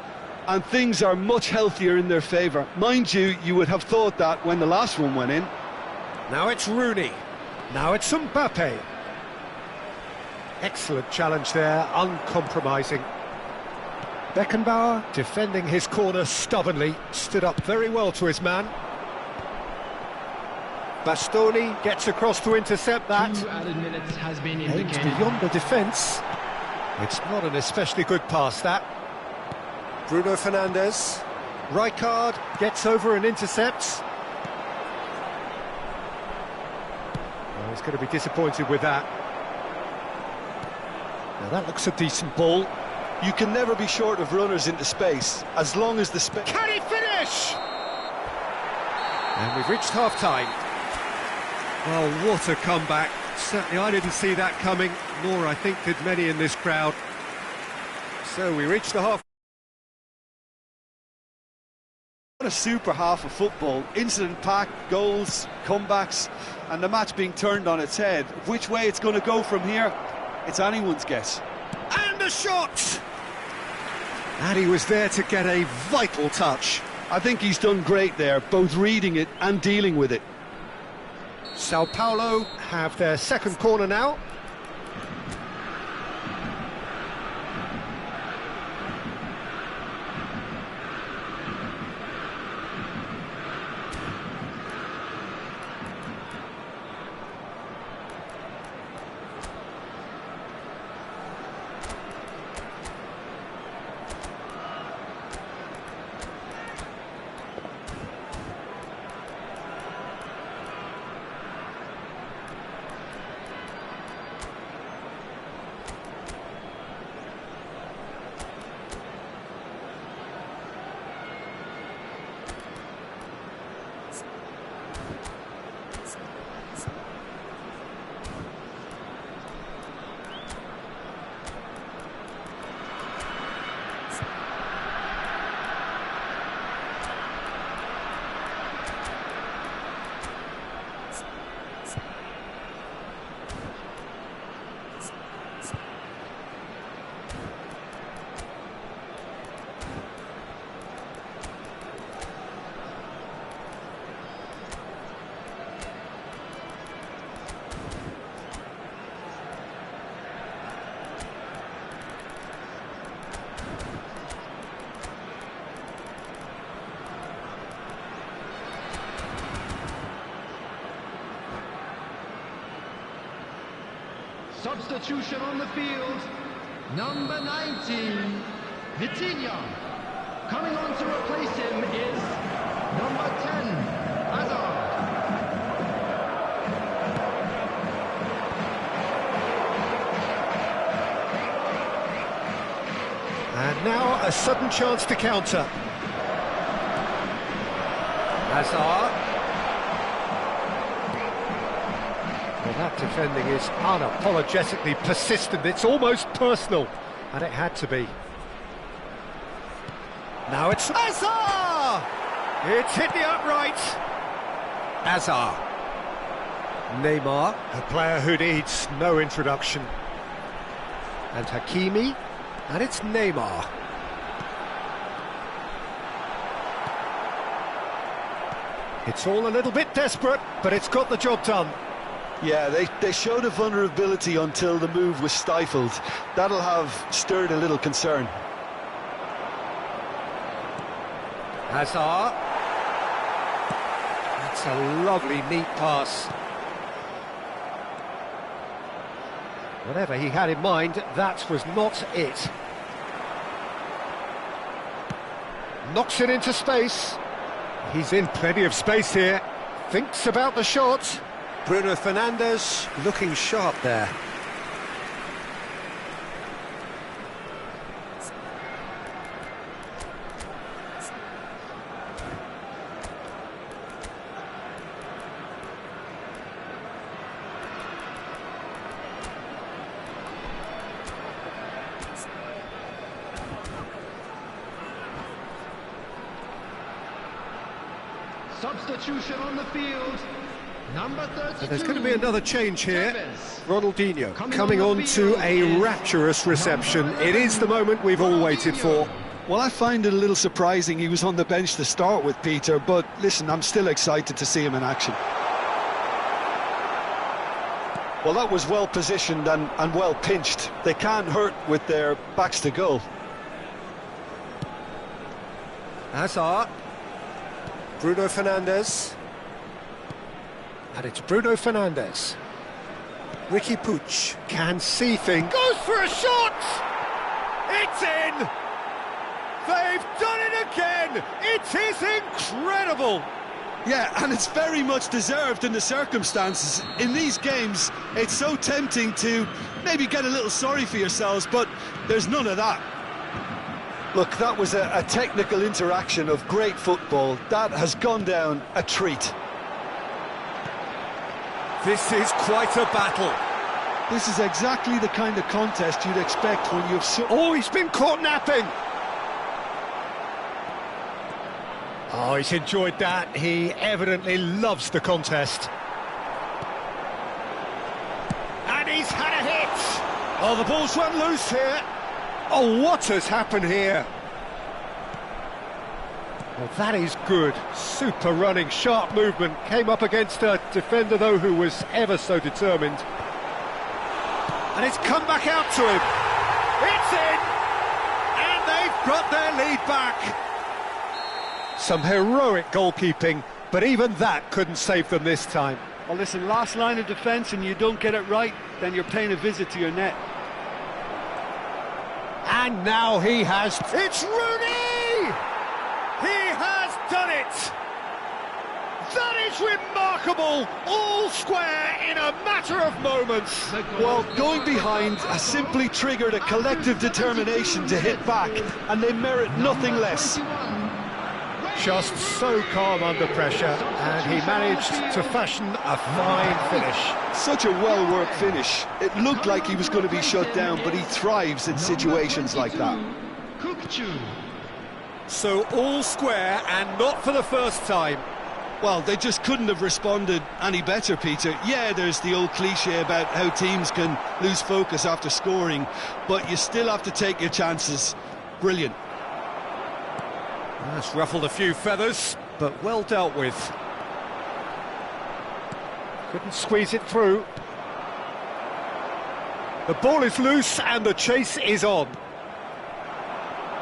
S3: And things are much healthier in their favour. Mind you, you would have thought that when the last one went in.
S1: Now it's Rooney. Now it's Mbappe. Excellent challenge there, uncompromising. Beckenbauer, defending his corner stubbornly, stood up very well to his man. Bastoni gets across to intercept that.
S4: 2 added minutes has been
S1: Aims
S4: indicated.
S1: beyond the defence. It's not an especially good pass, that. Bruno Fernandes. Rijkaard gets over and intercepts. Oh, he's going to be disappointed with that. Now that looks a decent ball.
S3: You can never be short of runners into space, as long as the space...
S1: Can he finish? And we've reached half-time. Well, what a comeback. Certainly I didn't see that coming, nor I think did many in this crowd. So we reached the half.
S3: What a super half of football. Incident-packed, goals, comebacks, and the match being turned on its head. Which way it's going to go from here, it's anyone's guess.
S1: And a shot! And he was there to get a vital touch.
S3: I think he's done great there, both reading it and dealing with it.
S1: Sao Paulo have their second corner now.
S4: Substitution on the field. Number 19, Vitinha. Coming on to replace him is number 10, Hazard.
S1: And now a sudden chance to counter. Hazard. Well, that defending is unapologetically persistent. It's almost personal, and it had to be. Now it's Hazard! It's hit the upright. Hazard. Neymar, a player who needs no introduction. And Hakimi, and it's Neymar. It's all a little bit desperate, but it's got the job done.
S3: Yeah, they showed a vulnerability until the move was stifled. That'll have stirred a little concern.
S1: Hazard. That's a lovely, neat pass. Whatever he had in mind, that was not it. Knocks it into space. He's in plenty of space here. Thinks about the shot. Bruno Fernandes looking sharp there.
S4: Substitution on the field. Number 32.
S1: So there's going to be another change here.
S4: Tevez.
S1: Ronaldinho
S4: Coming
S1: on
S4: the
S1: to
S4: field
S1: a
S4: is
S1: rapturous reception.
S4: number
S1: It is the moment we've all waited for.
S3: Well, I find it a little surprising he was on the bench to start with, Peter, but listen, I'm still excited to see him in action. Well, that was well positioned and well pinched. They can't hurt with their backs to goal.
S1: Hazard. Bruno Fernandes. And it's Bruno Fernandes. Ricky Puig can see things. Goes for a shot! It's in! They've done it again! It is incredible!
S3: Yeah, and it's very much deserved in the circumstances. In these games, it's so tempting to maybe get a little sorry for yourselves, but there's none of that. Look, that was a technical interaction of great football. That has gone down a treat.
S1: This is quite a battle.
S3: This is exactly the kind of contest you'd expect when you've...
S1: Oh, he's been caught napping! Oh, he's enjoyed that. He evidently loves the contest. And he's had a hit! Oh, the ball's run loose here. Oh, what has happened here? Well, that is good. Super running, sharp movement. Came up against a defender, though, who was ever so determined. And it's come back out to him. It's in! And they've got their lead back. Some heroic goalkeeping, but even that couldn't save them this time.
S3: Well, listen, last line of defence and you don't get it right, then you're paying a visit to your net.
S1: And now he has... It's Rooney! He has done it! That is remarkable! All square in a matter of moments.
S3: Well, going behind has simply triggered a collective determination to hit back, and they merit nothing less.
S1: Just so calm under pressure, and he managed to fashion a fine finish.
S3: Such a well-worked finish. It looked like he was going to be shut down, but he thrives in situations like that.
S1: So all square, and not for the first time.
S3: Well, they just couldn't have responded any better, Peter. Yeah, there's the old cliche about how teams can lose focus after scoring, but you still have to take your chances. Brilliant.
S1: That's ruffled a few feathers, but well dealt with. Couldn't squeeze it through. The ball is loose and the chase is on.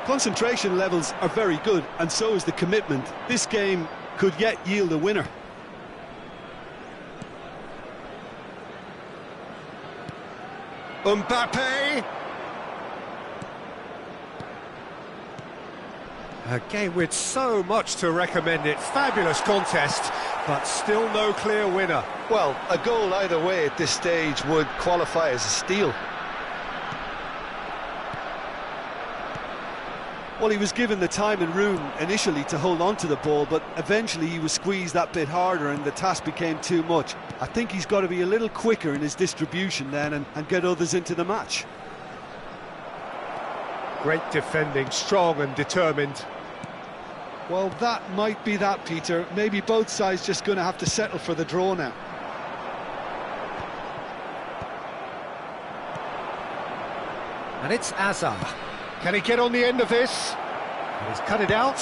S3: Concentration levels are very good, and so is the commitment. This game could yet yield a winner.
S1: Mbappe. A game with so much to recommend it. Fabulous contest, but still no clear winner.
S3: Well, a goal either way at this stage would qualify as a steal. Well, he was given the time and room initially to hold on to the ball, but eventually he was squeezed that bit harder and the task became too much. I think he's got to be a little quicker in his distribution then and get others into the match.
S1: Great defending, strong and determined.
S3: Well, that might be that, Peter. Maybe both sides just going to have to settle for the draw now.
S1: And it's Hazard. Can he get on the end of this? And he's cut it out.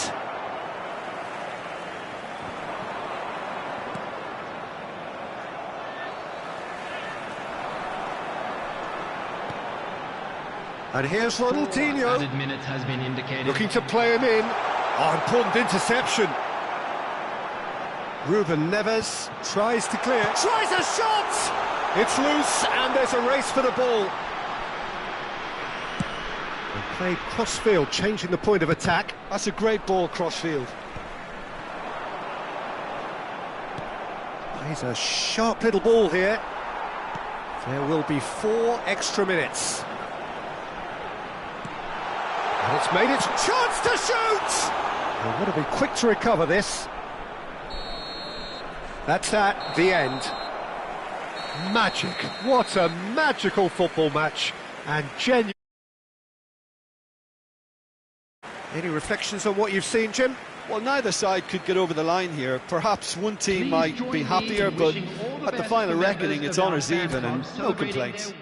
S1: And here's Ronaldinho.
S4: Added minutes has been indicated.
S1: Looking to play him in. Oh, important interception. Ruben Neves tries to clear. Tries a shot! It's loose and there's a race for the ball. And played cross-field, changing the point of attack.
S3: That's a great ball cross-field.
S1: Plays a sharp little ball here. There will be 4 extra minutes. And it's made its chance to shoot! They've got to be quick to recover this. That's that, the end. Magic. What a magical football match. And genuine. Any reflections on what you've seen, Jim?
S3: Well, neither side could get over the line here. Perhaps one team
S4: Please
S3: might
S4: join
S3: be
S4: me
S3: happier,
S4: in
S3: but
S4: wishing all the
S3: at the
S4: best
S3: final
S4: to members
S3: reckoning,
S4: of
S3: it's
S4: our
S3: honours
S4: fan
S3: even
S4: club
S3: and no
S4: celebrating
S3: complaints.
S4: their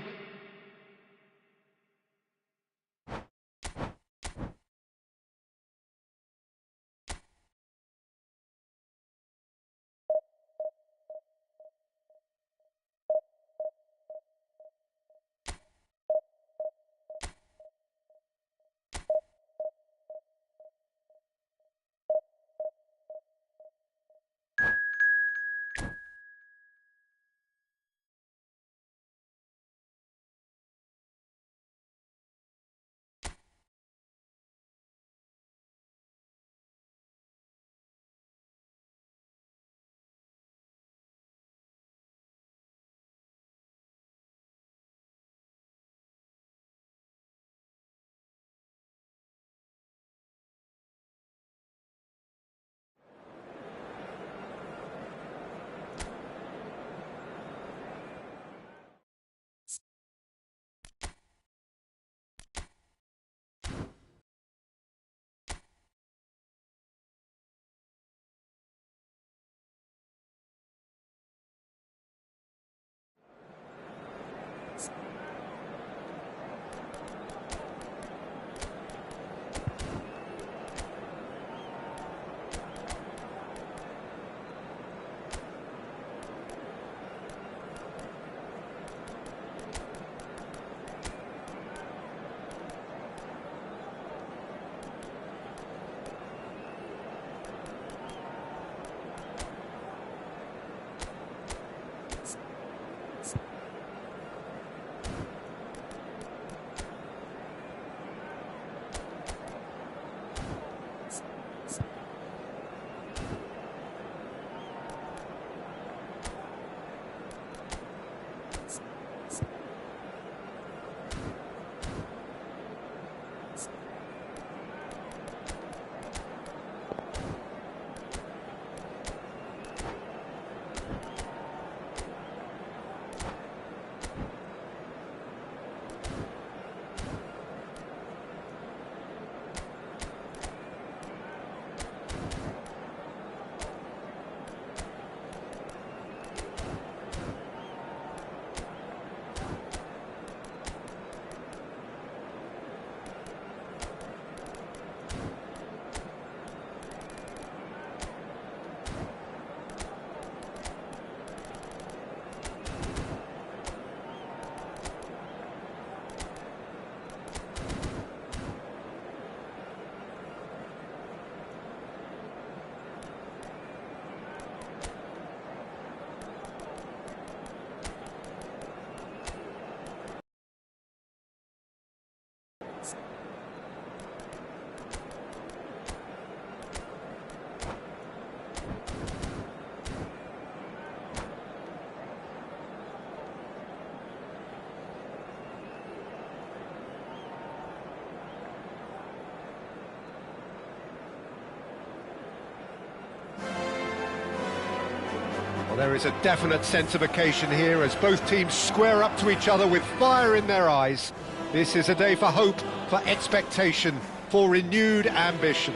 S2: Well, there is a definite sense of occasion here as both teams square up to each other with fire in their eyes. This is a day for hope, for expectation, for renewed ambition.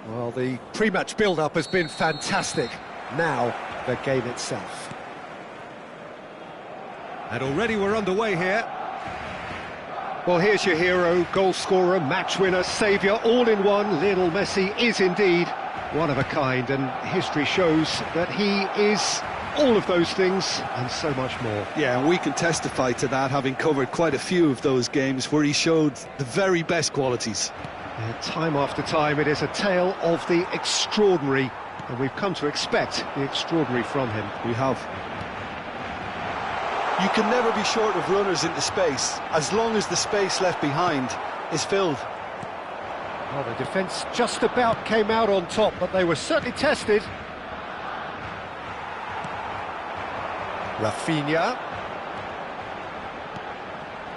S2: Well, the pre-match build-up has been fantastic. Now, the game itself.
S1: And already we're underway here.
S2: Well, here's your hero, goal scorer, match winner, saviour, all in one. Lionel Messi is indeed one of a kind, and history shows that he is all of those things and so much more.
S3: Yeah, and we can testify to that, having covered quite a few of those games where he showed the very best qualities.
S2: Time after time, it is a tale of the extraordinary, and we've come to expect the extraordinary from him.
S3: We have. You can never be short of runners into space, as long as the space left behind is filled.
S2: Well, the defence just about came out on top, but they were certainly tested.
S1: Rafinha.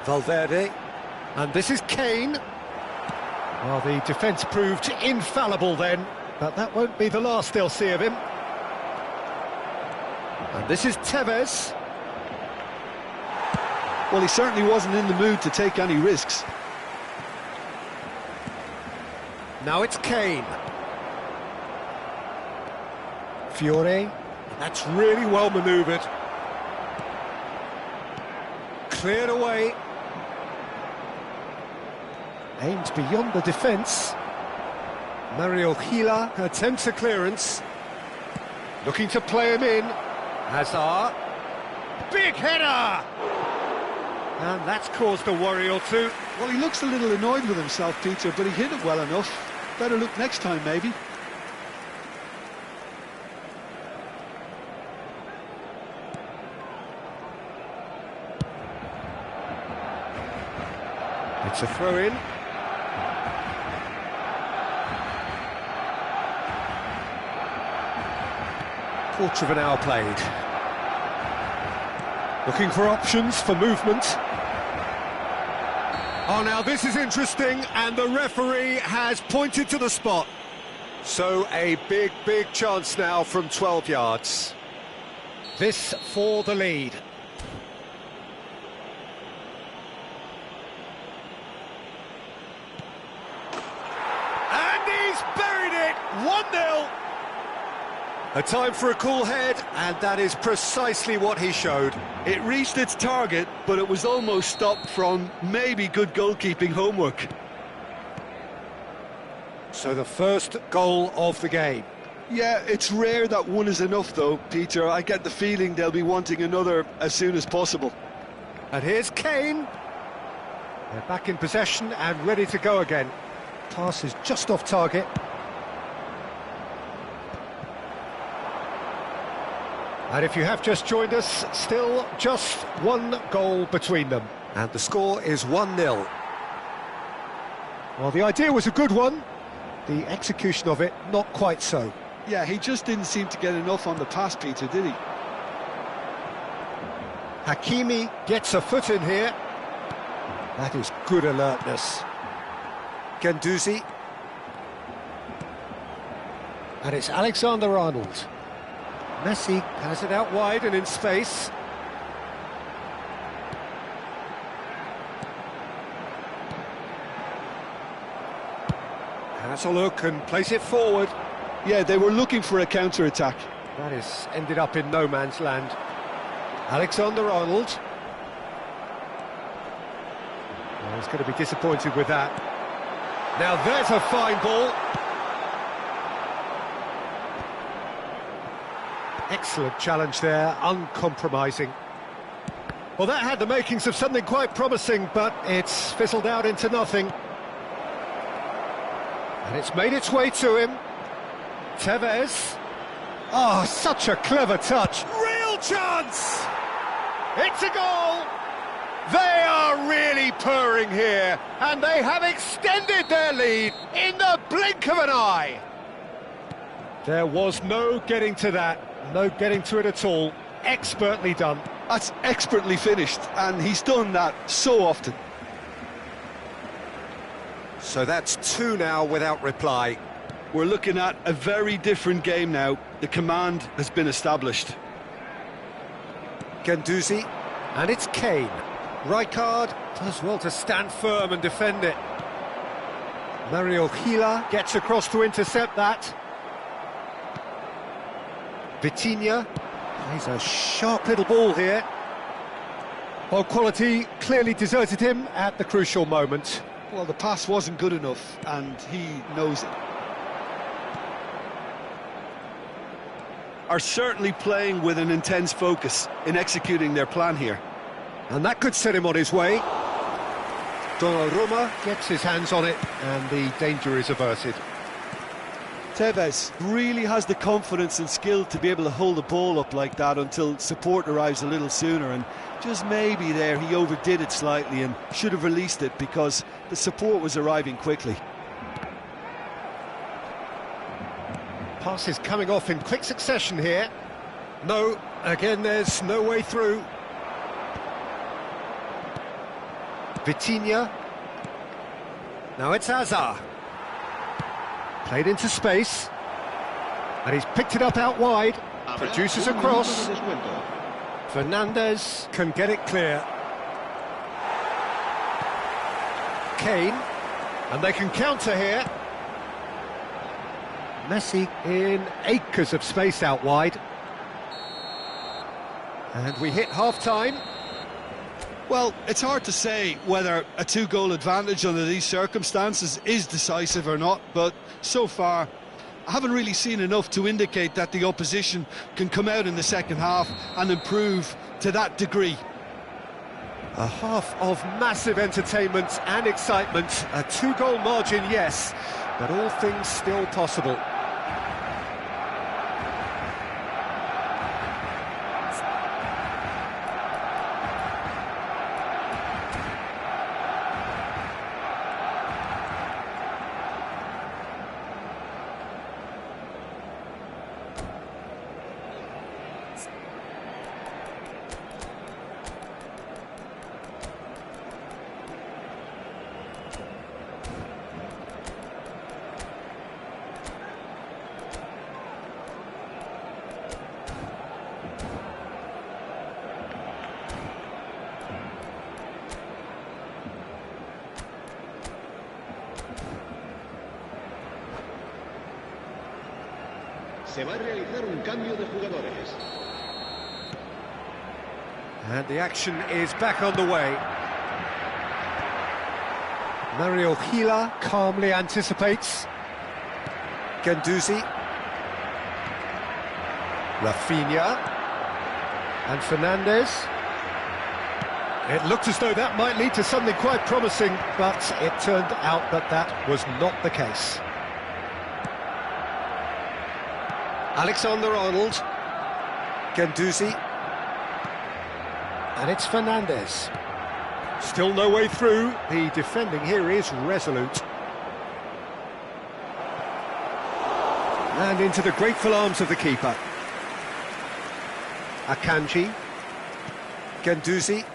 S1: Valverde.
S2: And this is Kane. Well, the defence proved infallible then, but that won't be the last they'll see of him. And this is Tevez.
S3: Well, he certainly wasn't in the mood to take any risks.
S1: Now it's Kane. Fiore. That's really well manoeuvred. Cleared away. Aimed beyond the defence. Mario Gila attempts a clearance. Looking to play him in. Hazard. Big header! And that's caused a worry or two.
S3: Well, he looks a little annoyed with himself, Peter, but he hit it well enough. Better look next time, maybe.
S1: It's a throw-in. Quarter of an hour played. Looking for options for movement. Oh, now this is interesting, and the referee has pointed to the spot. So a big chance now from 12 yards. This for the lead. And he's buried it, 1-0. A time for a cool head, and that is precisely what he showed.
S3: It reached its target, but it was almost stopped from maybe good goalkeeping homework.
S1: So the first goal of the game.
S3: Yeah, it's rare that one is enough though, Peter. I get the feeling they'll be wanting another as soon as possible.
S1: And here's Kane. They're back in possession and ready to go again. Pass is just off target. And if you have just joined us, still just one goal between them. And the score is 1-0. Well, the idea was a good one. The execution of it, not quite so.
S3: Yeah, he just didn't seem to get enough on the pass, Peter, did he?
S1: Hakimi gets a foot in here. That is good alertness. Guendouzi. And it's Alexander-Arnold. Messi has it out wide and in space. Has a look and plays it forward.
S3: Yeah, they were looking for a counter-attack.
S1: That has ended up in no man's land. Alexander-Arnold. Well, he's going to be disappointed with that. Now there's a fine ball. Excellent challenge there, uncompromising. Well, that had the makings of something quite promising, but it's fizzled out into nothing. And it's made its way to him. Tevez. Oh, such a clever touch. Real chance! It's a goal! They are really purring here, and they have extended their lead in the blink of an eye. There was no getting to that. No getting to it at all. Expertly done.
S3: That's expertly finished, and he's done that so often.
S1: So that's 2 now without reply.
S3: We're looking at a very different game now. The command has been established.
S1: Guendouzi, and it's Kane. Rijkaard does well to stand firm and defend it. Mario Gila gets across to intercept that. Vitinha plays a sharp little ball here. Well, quality clearly deserted him at the crucial moment.
S3: Well, the pass wasn't good enough, and he knows it. Are certainly playing with an intense focus in executing their plan here.
S1: And that could set him on his way. Donnarumma gets his hands on it, and the danger is averted.
S3: Tevez really has the confidence and skill to be able to hold the ball up like that until support arrives a little sooner, and just maybe there he overdid it slightly and should have released it because the support was arriving quickly.
S1: Passes coming off in quick succession here. No, again there's no way through. Vitinha. Now it's Hazard. Played into space, and he's picked it up out wide, produces a cross. Fernandes can get it clear. Kane, and they can counter here.
S2: Messi in acres of space out wide. And we hit half-time.
S3: Well, it's hard to say whether a two-goal advantage under these circumstances is decisive or not, but so far I haven't really seen enough to indicate that the opposition can come out in the second half and improve to that degree.
S1: A half of massive entertainment and excitement. A two-goal margin, yes, but all things still possible.
S4: Se va a realizar un cambio de jugadores.
S1: And the action is back on the way. Mario Gila calmly anticipates. Guendouzi. Rafinha. And Fernandes. It looked as though that might lead to something quite promising, but it turned out that that was not the case. Alexander-Arnold, Guendouzi, and it's Fernandes. Still no way through. The defending here is resolute. And into the grateful arms of the keeper. Akanji, Guendouzi,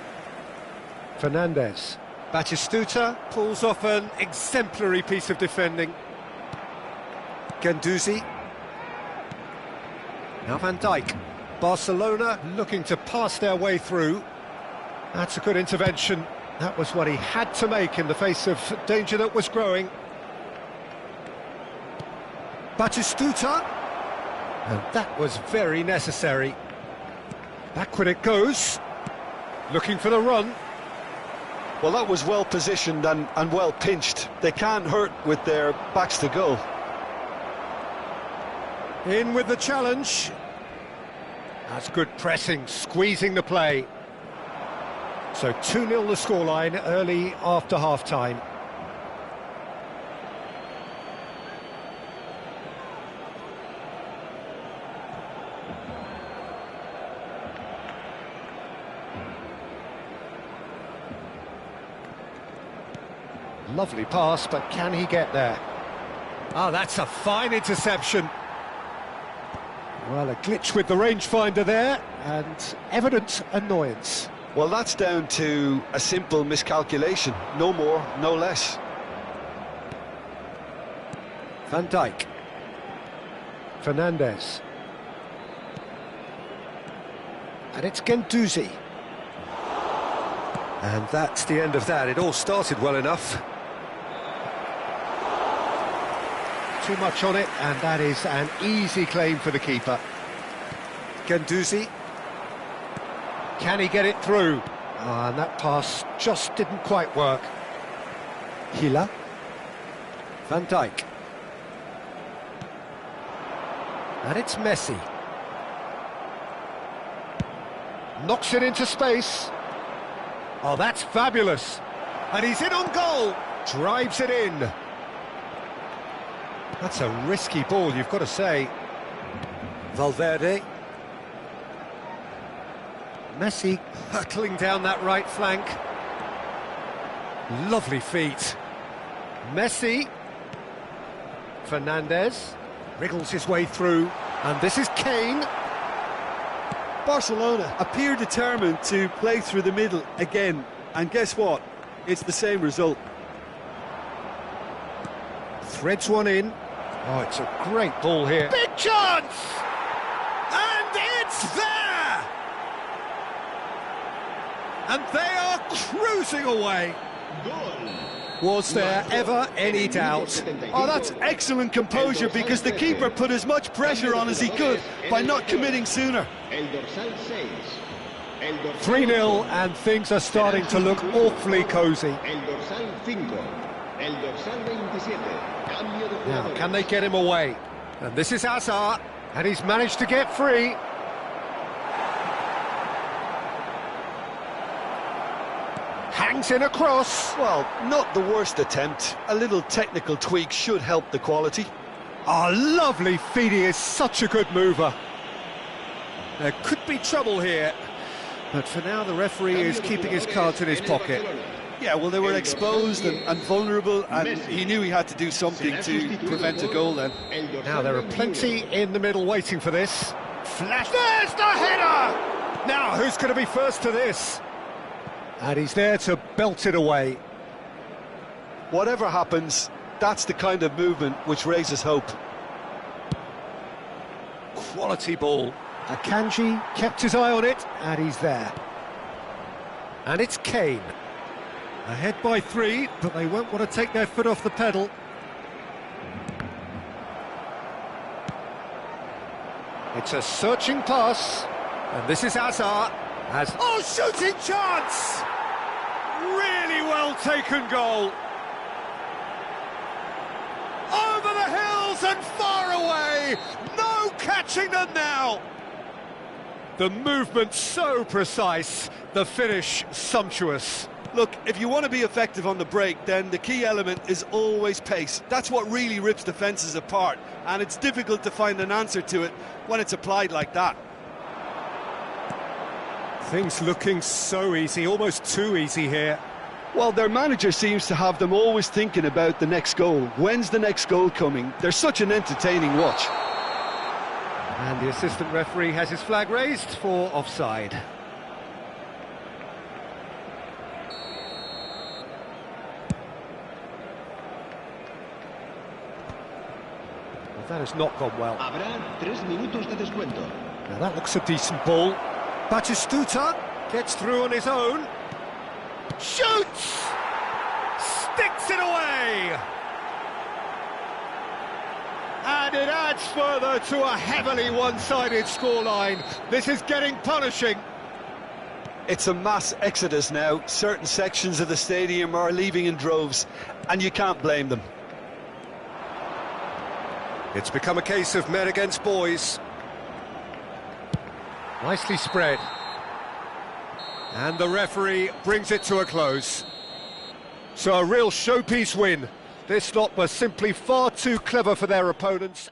S1: Fernandes. Batistuta pulls off an exemplary piece of defending. Guendouzi. Now Van Dijk. Barcelona looking to pass their way through. That's a good intervention. That was what he had to make in the face of danger that was growing. Batistuta. And that was very necessary. Backward it goes. Looking for the run.
S3: Well, that was well positioned and well pinched. They can't hurt with their backs to goal.
S1: In with the challenge. That's good pressing, squeezing the play. So 2-0 the scoreline early after half-time. Lovely pass, but can he get there? Oh, that's a fine interception. Well, a glitch with the rangefinder there, and evident annoyance.
S3: Well, that's down to a simple miscalculation. No more, no less.
S1: Van Dijk. Fernandes. And it's Guendouzi. And that's the end of that. It all started well enough. Too much on it, and that is an easy claim for the keeper. Guendouzi. Can he get it through? And that pass just didn't quite work. Gila. Van Dijk. And it's Messi. Knocks it into space. Oh, that's fabulous. And he's in on goal. Drives it in. That's a risky ball, you've got to say. Valverde. Messi hurtling down that right flank. Lovely feet. Messi. Fernandes. Wriggles his way through. And this is Kane.
S6: Barcelona appear determined to play through the middle again. And guess what? It's the same result.
S1: Threads one in. Oh, it's a great ball here. Big chance! And it's there! And they are cruising away.
S4: Goal.
S1: Was there ever any doubt?
S6: Oh, that's excellent composure, because the keeper put as much pressure on as he could by not committing sooner.
S2: 3-0, and things are starting to look awfully cosy. Now, can they get him away?
S1: And this is Hazard.
S2: And he's managed to get free. Hangs in a cross.
S3: Well, not the worst attempt. A little technical tweak should help the quality.
S2: Oh, lovely feed. He is such a good mover.
S1: There could be trouble here.
S2: But for now, the referee is keeping his cards in his pocket.
S6: Yeah, well, they were exposed and vulnerable, and he knew he had to do something to prevent a goal then.
S2: Now, there are plenty in the middle waiting for this.
S1: Flash. There's the header! Now, who's going to be first to this?
S2: And he's there to belt it away.
S3: Whatever happens, that's the kind of movement which raises hope.
S1: Quality ball.
S2: Akanji kept his eye on it, and he's there. And it's Kane. Ahead by 3, but they won't want to take their foot off the pedal. It's a searching pass.
S1: And this is Hazard. Oh, shooting chance! Really well taken goal. Over the hills and far away. No catching them now. The movement so precise, the finish sumptuous.
S6: Look, if you want to be effective on the break, then the key element is always pace. That's what really rips defences apart, and it's difficult to find an answer to it when it's applied like that.
S2: Things looking so easy, almost too easy here.
S3: Well, their manager seems to have them always thinking about the next goal. When's the next goal coming? They're such an entertaining watch.
S2: And the assistant referee has his flag raised for offside. Well, that has not gone well.
S4: Habrá 3 minutos de descuento.
S2: Now that looks a decent ball.
S1: Batistuta gets through on his own. Shoots! Sticks it away! And it adds further to a heavily one-sided scoreline. This is getting punishing.
S3: It's a mass exodus now. Certain sections of the stadium are leaving in droves, and you can't blame them.
S1: It's become a case of men against boys.
S2: Nicely spread.
S1: And the referee brings it to a close. So a real showpiece win.
S2: This lot were simply far too clever for their opponents.